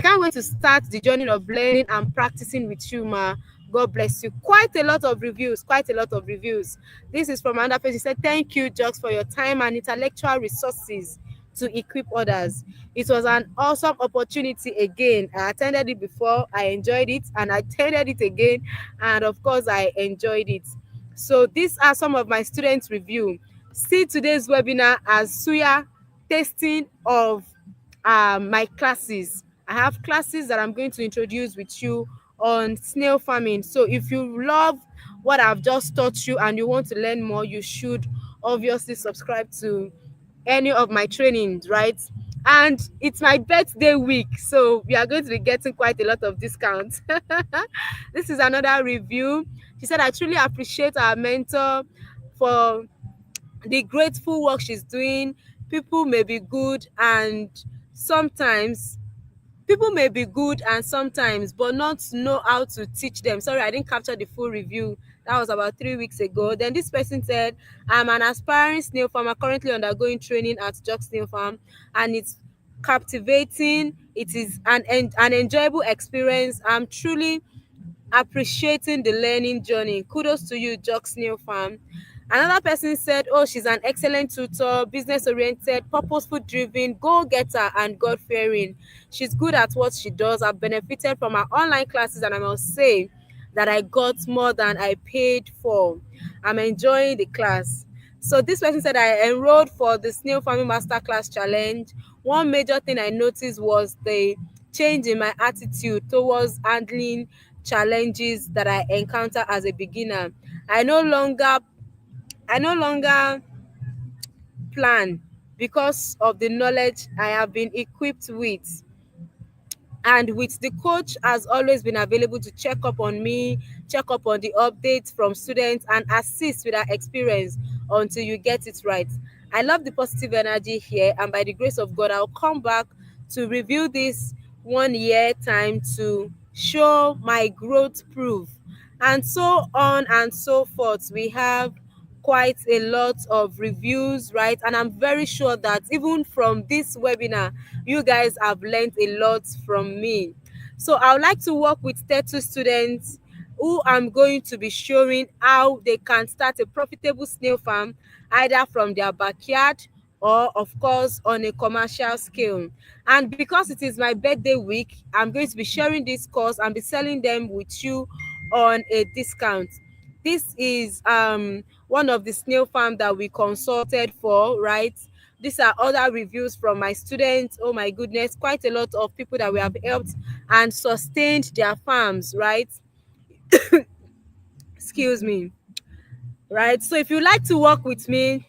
can't wait to start the journey of learning and practicing with you, ma. God bless you. Quite a lot of reviews, quite a lot of reviews. This is from another person. He said, thank you, Jux, for your time and intellectual resources to equip others. It was an awesome opportunity again. I attended it before, I enjoyed it, and I attended it again, and of course, I enjoyed it. So these are some of my students' review. See today's webinar as Suya tasting of my classes. I have classes that I'm going to introduce with you on snail farming. So if you love what I've just taught you and you want to learn more, you should obviously subscribe to any of my trainings, right? And it's my birthday week, so we are going to be getting quite a lot of discounts. This is another review. She said, I truly appreciate our mentor for the grateful work she's doing. People may be good and sometimes people may be good and sometimes but not know how to teach them. Sorry, I didn't capture the full review. That was about 3 weeks ago. Then this person said, I'm an aspiring snail farmer currently undergoing training at Jock Snail Farm, and it's captivating. It is an enjoyable experience. I'm truly appreciating the learning journey. Kudos to you, Jock Snail Farm. Another person said, oh, she's an excellent tutor, business oriented, purposeful driven, goal getter, and God fearing. She's good at what she does. I've benefited from her online classes, and I must say that I got more than I paid for. I'm enjoying the class. So this person said, I enrolled for the Snail Farming Masterclass Challenge. One major thing I noticed was the change in my attitude towards handling challenges that I encounter as a beginner. I no longer I no longer plan because of the knowledge I have been equipped with, and with the coach has always been available to check up on me, check up on the updates from students, and assist with our experience until you get it right. I love the positive energy here, and by the grace of God, I'll come back to review this 1 year time to show my growth proof, and so on and so forth. We have quite a lot of reviews, right? And I'm very sure that even from this webinar, you guys have learned a lot from me. So I would like to work with 30 students who I'm going to be showing how they can start a profitable snail farm, either from their backyard or of course on a commercial scale. And because it is my birthday week, I'm going to be sharing this course and be selling them with you on a discount. This is one of the snail farm that we consulted for, right? These are other reviews from my students. Oh my goodness, quite a lot of people that we have helped and sustained their farms, right? Excuse me. Right, so if you like to work with me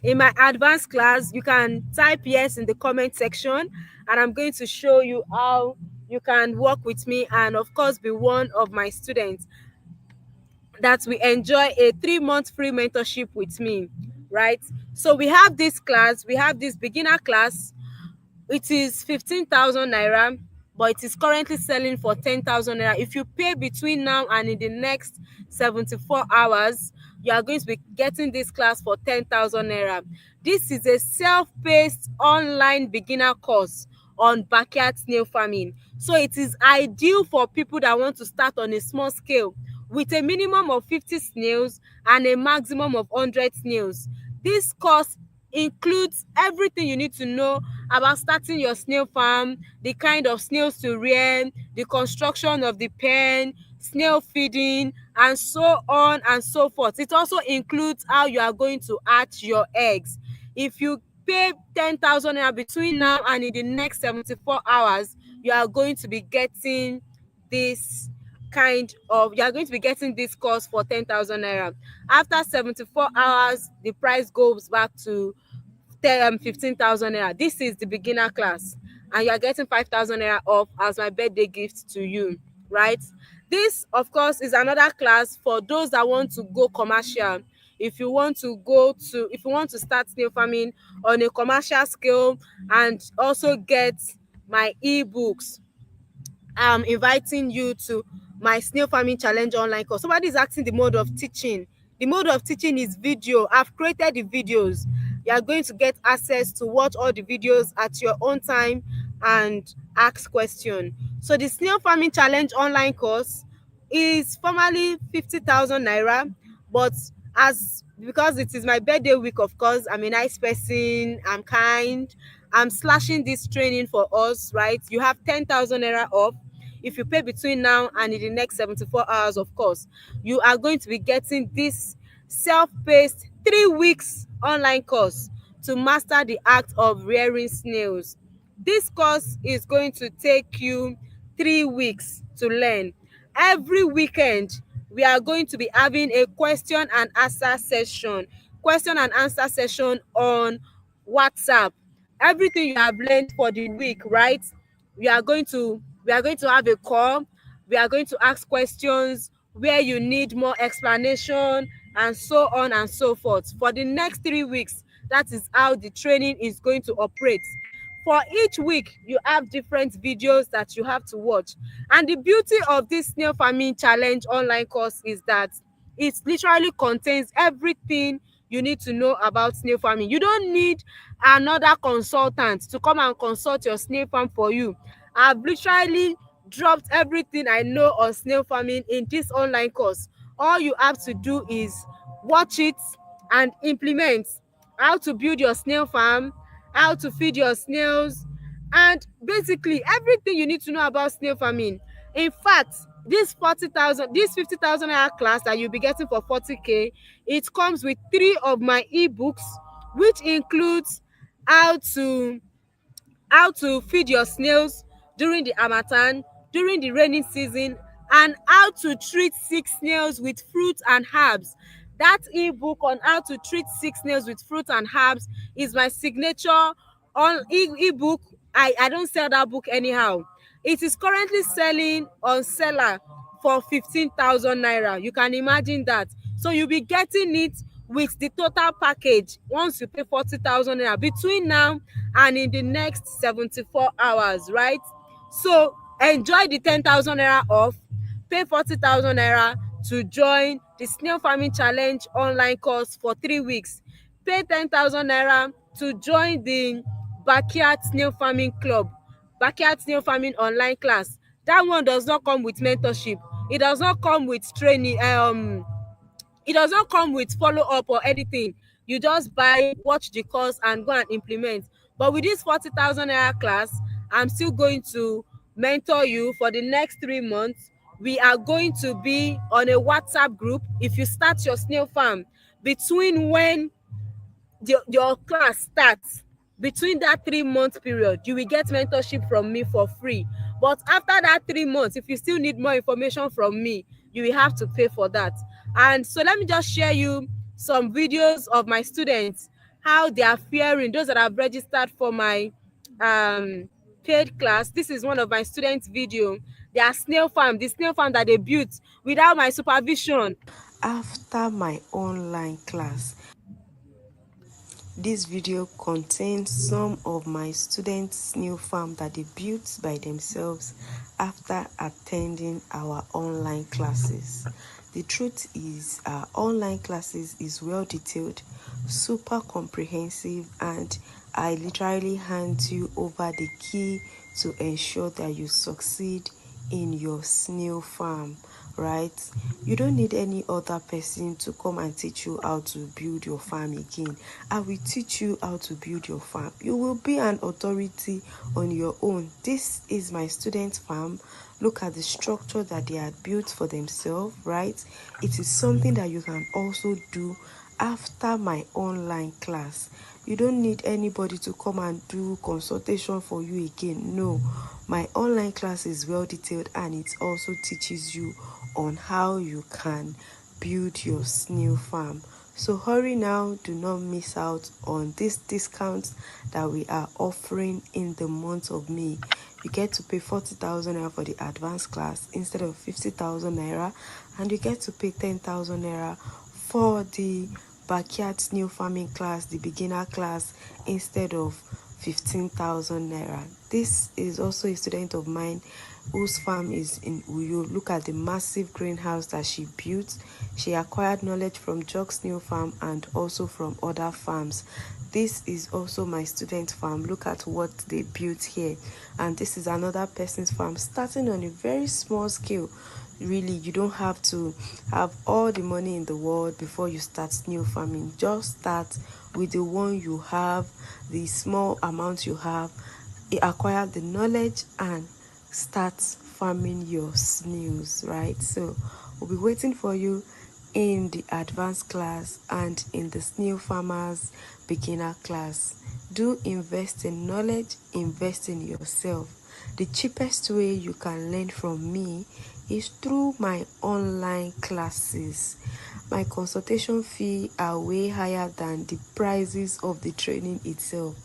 in my advanced class, you can type yes in the comment section, and I'm going to show you how you can work with me and of course be one of my students that we enjoy a 3 month free mentorship with me, right? So we have this class, we have this beginner class. It is 15,000 naira, but it is currently selling for 10,000 naira. If you pay between now and in the next 74 hours, you are going to be getting this class for 10,000 naira. This is a self-paced online beginner course on backyard snail farming. So it is ideal for people that want to start on a small scale with a minimum of 50 snails and a maximum of 100 snails. This course includes everything you need to know about starting your snail farm, the kind of snails to rear, the construction of the pen, snail feeding, and so on and so forth. It also includes how you are going to hatch your eggs. If you pay 10,000 naira between now and in the next 74 hours, you are going to be getting this you are going to be getting this course for 10,000 naira. After 74 hours, the price goes back to 15,000 naira. This is the beginner class, and you are getting 5,000 naira off as my birthday gift to you, right? This of course is another class for those that want to go commercial. If you want to start snail farming on a commercial scale and also get my ebooks, I'm inviting you to my snail farming challenge online course. Somebody is asking the mode of teaching. The mode of teaching is video. I've created the videos. You are going to get access to watch all the videos at your own time and ask questions. So the snail farming challenge online course is formally 50,000 naira, but as because it is my birthday week, of course, I'm a nice person, I'm kind, I'm slashing this training for us, right? You have 10,000 naira off if you pay between now and in the next 74 hours. Of course, you are going to be getting this self-paced 3 weeks online course. to master the act of rearing snails. This course is going to take you 3 weeks to learn. Every weekend, we are going to be having a question and answer session on WhatsApp. Everything you have learned for the week, right? We are going to have a call. We are going to ask questions where you need more explanation, and so on and so forth. For the next 3 weeks, that is how the training is going to operate. For each week, you have different videos that you have to watch. And the beauty of this snail farming challenge online course is that it literally contains everything you need to know about snail farming. You don't need another consultant to come and consult your snail farm for you. I've literally dropped everything I know on snail farming in this online course. All you have to do is watch it and implement. How to build your snail farm, how to feed your snails, and basically everything you need to know about snail farming. In fact, this 50,000 naira class that you'll be getting for 40k, it comes with 3 of my ebooks, which includes how to feed your snails during the harmattan, during the rainy season, and how to treat sick snails with fruits and herbs. That ebook on how to treat sick snails with fruits and herbs is my signature on ebook. I don't sell that book anyhow. It is currently selling on seller for 15,000 naira. You can imagine that. So you'll be getting it with the total package once you pay 40,000 naira between now and in the next 74 hours, right? So enjoy the 10,000 naira off, pay 40,000 naira to join the snail farming challenge online course for 3 weeks. Pay 10,000 naira to join the backyard snail farming club, backyard snail farming online class. That one does not come with mentorship. It does not come with training. It does not come with follow up or anything. You just buy, watch the course, and go and implement. But with this 40,000 naira class, I'm still going to mentor you for the next 3 months. We are going to be on a WhatsApp group. If you start your snail farm between when your class starts, between that 3 month period, you will get mentorship from me for free. But after that 3 months, if you still need more information from me, you will have to pay for that. And so let me just share you some videos of my students, how they are faring, those that have registered for my paid class. This is one of my students video. Their snail farm, the snail farm that they built without my supervision. After my online class, this video contains some of my students' new farm that they built by themselves after attending our online classes. The truth is, our online classes is well detailed, super comprehensive, and I literally hand you over the key to ensure that you succeed in your snail farm, right? You don't need any other person to come and teach you how to build your farm again. I will teach you how to build your farm. You will be an authority on your own. This is my student farm. Look at the structure that they had built for themselves, right? It is something that you can also do after my online class. You don't need anybody to come and do consultation for you again. No, my online class is well detailed, and it also teaches you on how you can build your snail farm. So hurry now, do not miss out on this discount that we are offering in the month of May. You get to pay 40,000 naira for the advanced class instead of 50,000 naira, and you get to pay 10,000 naira for the backyard snail farming class, the beginner class, instead of 15,000 naira. This is also a student of mine whose farm is in Uyo. Look at the massive greenhouse that she built. She acquired knowledge from Jog Snail Farm and also from other farms. This is also my student farm. Look at what they built here. And this is another person's farm, starting on a very small scale. Really, you don't have to have all the money in the world before you start snail farming. Just start with the one you have, the small amount you have, acquire the knowledge, and start farming your snails, right? So we'll be waiting for you. in the advanced class and in the snail farmers beginner class. Do invest in knowledge, invest in yourself. The cheapest way you can learn from me is through my online classes. My consultation fee are way higher than the prices of the training itself.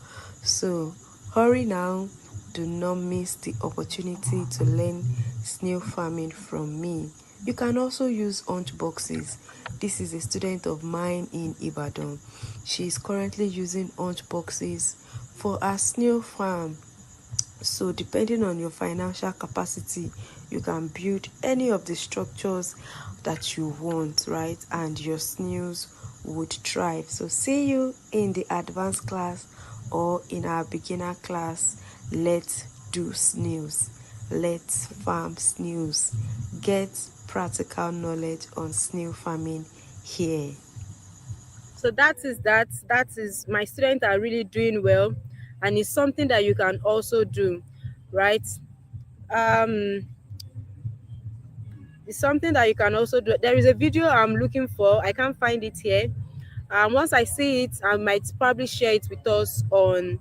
So hurry now, do not miss the opportunity to learn snail farming from me. You can also use hunch boxes. This is a student of mine in Ibadan. She is currently using hunch boxes for her snail farm. So depending on your financial capacity, you can build any of the structures that you want, right? And your snails would thrive. So see you in the advanced class or in our beginner class. Let's do snails. Let's farm snails. Get practical knowledge on snail farming here. So that is my students are really doing well, and it's something that you can also do, right? um it's something that you can also do. There is a video I'm looking for. I can't find it here. Once I see it, I might probably share it with us on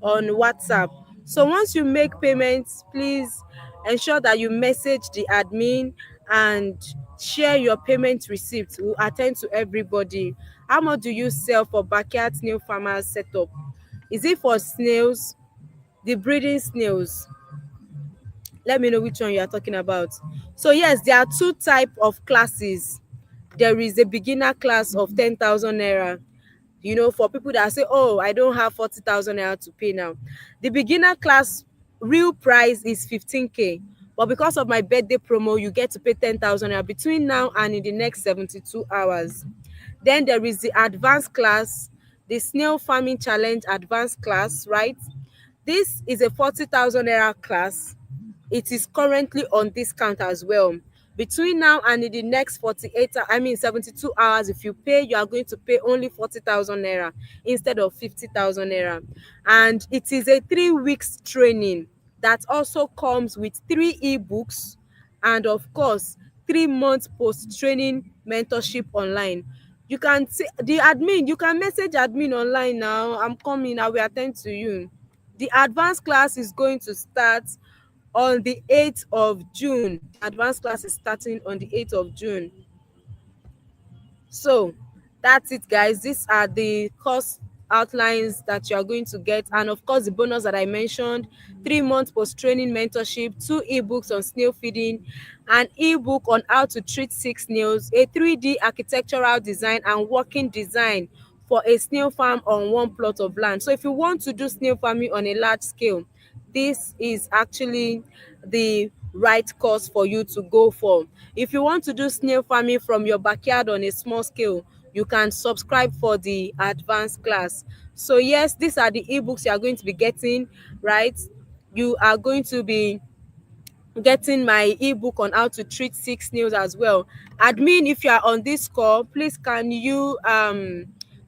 WhatsApp. So once you make payments, please ensure that you message the admin and share your payment receipt. We'll attend to everybody. How much do you sell for backyard snail farmers setup? Is it for snails, the breeding snails? Let me know which one you are talking about. So yes, there are two type of classes. There is a beginner class of 10,000 naira, for people that say, oh, I don't have 40,000 naira to pay now. The beginner class real price is 15k, but because of my birthday promo, you get to pay 10,000 naira between now and in the next 72 hours. Then there is the advanced class, the snail farming challenge advanced class, right? This is a 40,000 naira class. It is currently on discount as well. Between now and in the next 72 hours, if you pay, you are going to pay only 40,000 naira instead of 50,000 naira. And it is a 3 weeks training that also comes with 3 ebooks and of course 3 months post training mentorship online. You can see the admin, you can message admin online now. I'm coming, I will attend to you. The advanced class is going to start on the 8th of June. The advanced class is starting on the 8th of June. So that's it, guys. These are the course outlines that you are going to get, and of course the bonus that I mentioned: 3 months post training mentorship, 2 ebooks on snail feeding, an ebook on how to treat sick snails, a 3D architectural design and working design for a snail farm on one plot of land. So if you want to do snail farming on a large scale, this is actually the right course for you to go for. If you want to do snail farming from your backyard on a small scale, you can subscribe for the advanced class. So yes, these are the ebooks you are going to be getting, right? You are going to be getting my ebook on how to treat sick snails as well. Admin, if you are on this call, please can you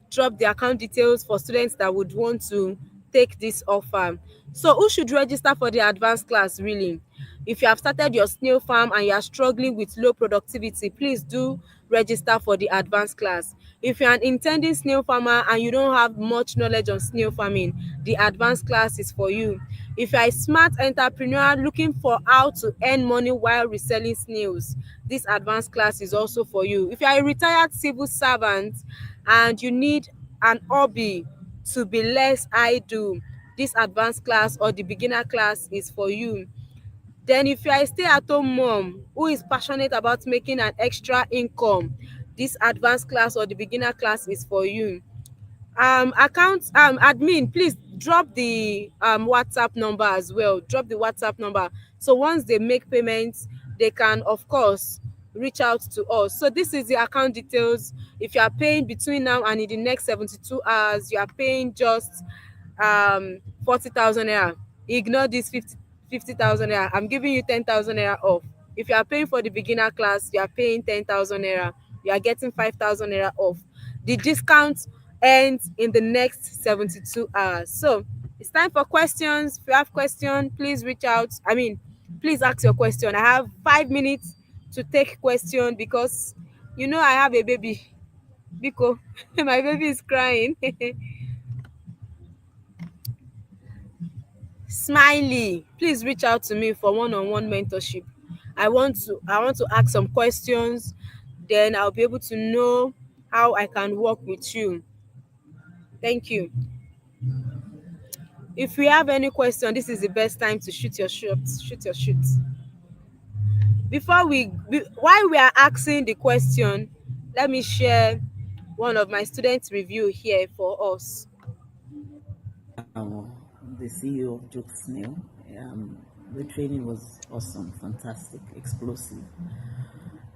drop the account details for students that would want to take this offer. So who should register for the advanced class really? If you have started your snail farm and you are struggling with low productivity, please do register for the advanced class. If you're an intending snail farmer and you don't have much knowledge on snail farming, the advanced class is for you. If you're a smart entrepreneur looking for how to earn money while reselling snails, this advanced class is also for you. If you're a retired civil servant and you need an hobby to be less idle, this advanced class or the beginner class is for you. Then if you are a stay-at-home mom who is passionate about making an extra income, this advanced class or the beginner class is for you. Account admin, please drop the WhatsApp number as well. Drop the WhatsApp number. So once they make payments, they can of course reach out to us. So this is the account details. If you are paying between now and in the next 72 hours, you are paying just 40,000 naira. Ignore this 50,000 naira. I'm giving you 10,000 naira off. If you are paying for the beginner class, you are paying 10,000 naira. You are getting 5,000 naira off. The discount ends in the next 72 hours. So it's time for questions. If you have questions, please reach out. Please ask your question. I have 5 minutes to take question because You know I have a baby. Biko, my baby is crying. Smiley, please reach out to me for one-on-one mentorship. I want to ask some questions, then I'll be able to know how I can work with you. Thank you. If you have any question, this is the best time to shoot your shots. Shoot your shots. While we are asking the question, let me share one of my students' review here for us. The CEO of Snail. The training was awesome, fantastic, explosive.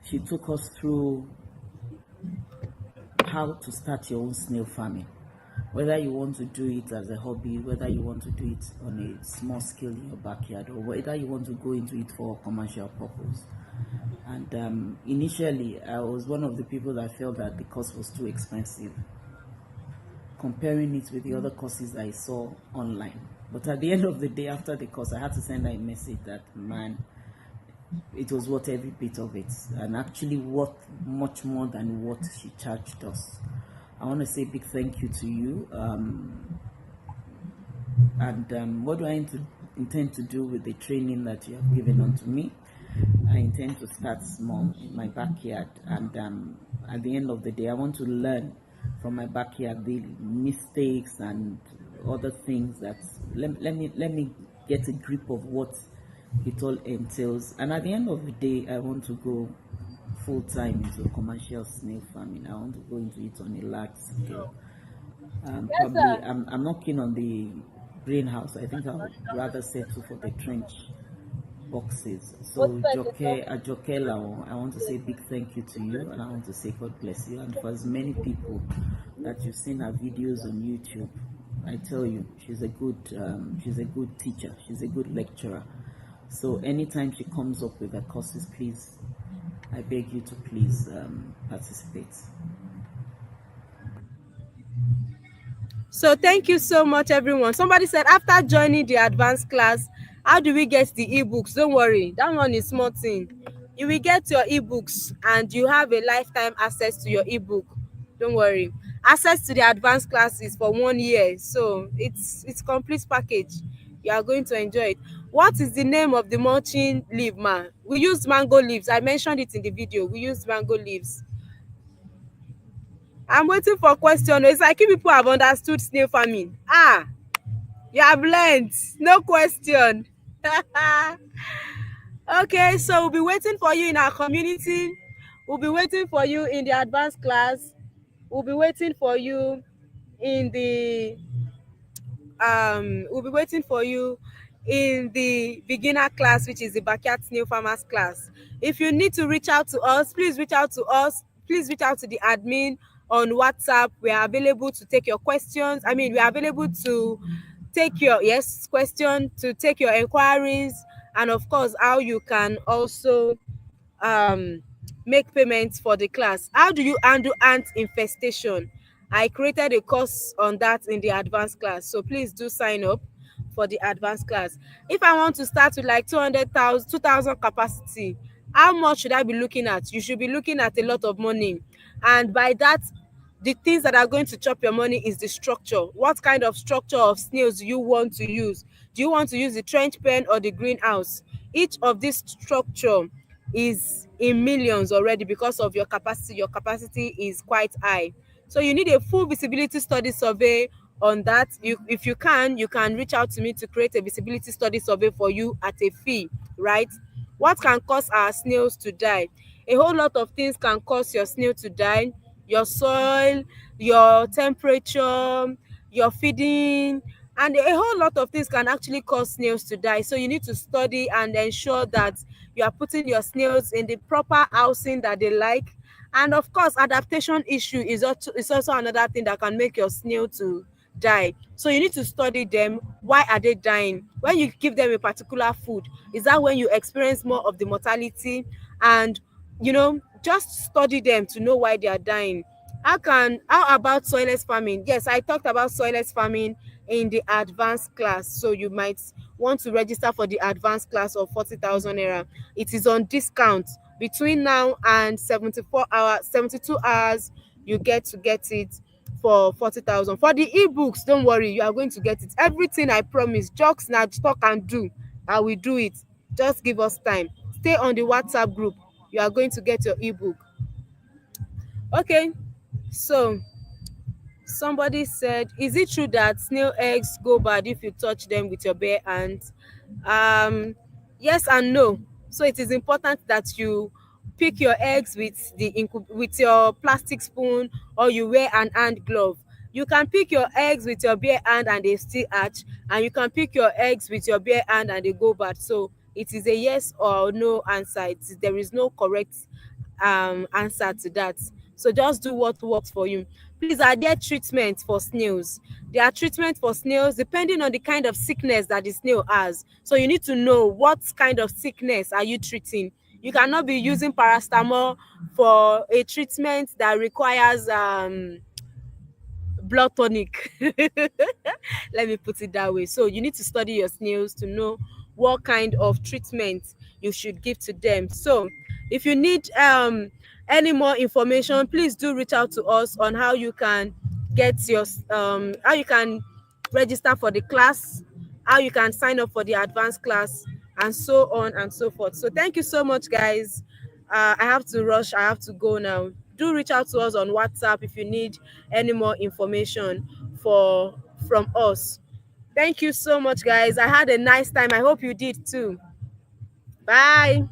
She took us through how to start your own snail farming. Whether you want to do it as a hobby, whether you want to do it on a small scale in your backyard, or whether you want to go into it for commercial purpose. And initially, I was one of the people that felt that the cost was too expensive, comparing it with the other courses I saw online. But at the end of the day, after the course, I had to send her a message that, man, it was worth every bit of it, and actually worth much more than what she charged us. I want to say a big thank you to you. And what do I intend to do with the training that you have given unto me? I intend to start small in my backyard, and at the end of the day, I want to learn from my backyard the mistakes and other things that let me get a grip of what it all entails. And at the end of the day, I want to go full time into commercial snail farming. I want to go into it on a large scale. Yes, Probably, sir. I'm not keen on the greenhouse. I think I'll rather settle for the trench boxes. So Joke Lao, I want to say big thank you to you, and I want to say God bless you. And for as many people that you've seen her videos on YouTube, I tell you, she's a good teacher. She's a good lecturer. So anytime she comes up with her courses, please, I beg you to please participate. So thank you so much, everyone. Somebody said after joining the advanced class, how do we get the ebooks? Don't worry, that one is small thing. You will get your ebooks and you have a lifetime access to your ebook. Don't worry. Access to the advanced classes for 1 year. So it's complete package. You are going to enjoy it. What is the name of the mulching leaf, man? We used mango leaves. I mentioned it in the video. We used mango leaves. I'm waiting for question. It's like if people have understood snail farming. Ah, you have learned. No question. Okay, so we'll be waiting for you in our community. We'll be waiting for you in the advanced class. We'll be waiting for you in the we'll be waiting for you in the beginner class, which is the backyard snail farmers class. If you need to reach out to us, please reach out to us. Please reach out to the admin on WhatsApp. We are available to take your questions. I mean, we are available to take your question, to take your inquiries, and of course how you can also um make payments for the class. How do you handle ant infestation? I created a course on that in the advanced class, so please do sign up for the advanced class. If I want to start with like 200,000 2,000 capacity, how much should I be looking at? You should be looking at a lot of money, and by that, the things that are going to chop your money is the structure. What kind of structure of snails do you want to use? Do you want to use the trench pen or the greenhouse? Each of this structure is in millions already because of your capacity. Your capacity is quite high. So you need a full visibility study survey on that. If you can reach out to me to create a visibility study survey for you at a fee, right? What can cause our snails to die? A whole lot of things can cause your snail to die. Your soil, your temperature, your feeding, and a whole lot of things can actually cause snails to die. So you need to study and ensure that you are putting your snails in the proper housing that they like. And of course, adaptation issue is also another thing that can make your snail to die. So you need to study them. Why are they dying? When you give them a particular food, is that when you experience more of the mortality? And just study them to know why they are dying. How about soilless farming? Yes, I talked about soilless farming in the advanced class, so you might want to register for the advanced class of 40,000 naira. It is on discount between now and 72 hours, you get it for 40,000. For the ebooks, don't worry, you are going to get it. Everything I promise, jokes now, talk and do. I will do it. Just give us time. Stay on the WhatsApp group. You are going to get your ebook. Okay, so somebody said, is it true that snail eggs go bad if you touch them with your bare hands? Um, yes and no. So it is important that you pick your eggs with with your plastic spoon, or you wear an hand glove. You can pick your eggs with your bare hand and they still hatch, and you can pick your eggs with your bare hand and they go bad. So it is a yes or no answer. There is no correct answer to that. So just do what works for you. Please, are there treatments for snails? There are treatments for snails depending on the kind of sickness that the snail has. So you need to know what kind of sickness are you treating. You cannot be using paracetamol for a treatment that requires blood tonic. Let me put it that way. So you need to study your snails to know what kind of treatment you should give to them. So if you need any more information, please do reach out to us on how you can get your how you can register for the class, how you can sign up for the advanced class, and so on and so forth. So thank you so much, guys. I have to rush. I have to go now. Do reach out to us on WhatsApp if you need any more information for from us. Thank you so much, guys. I had a nice time. I hope you did too. Bye.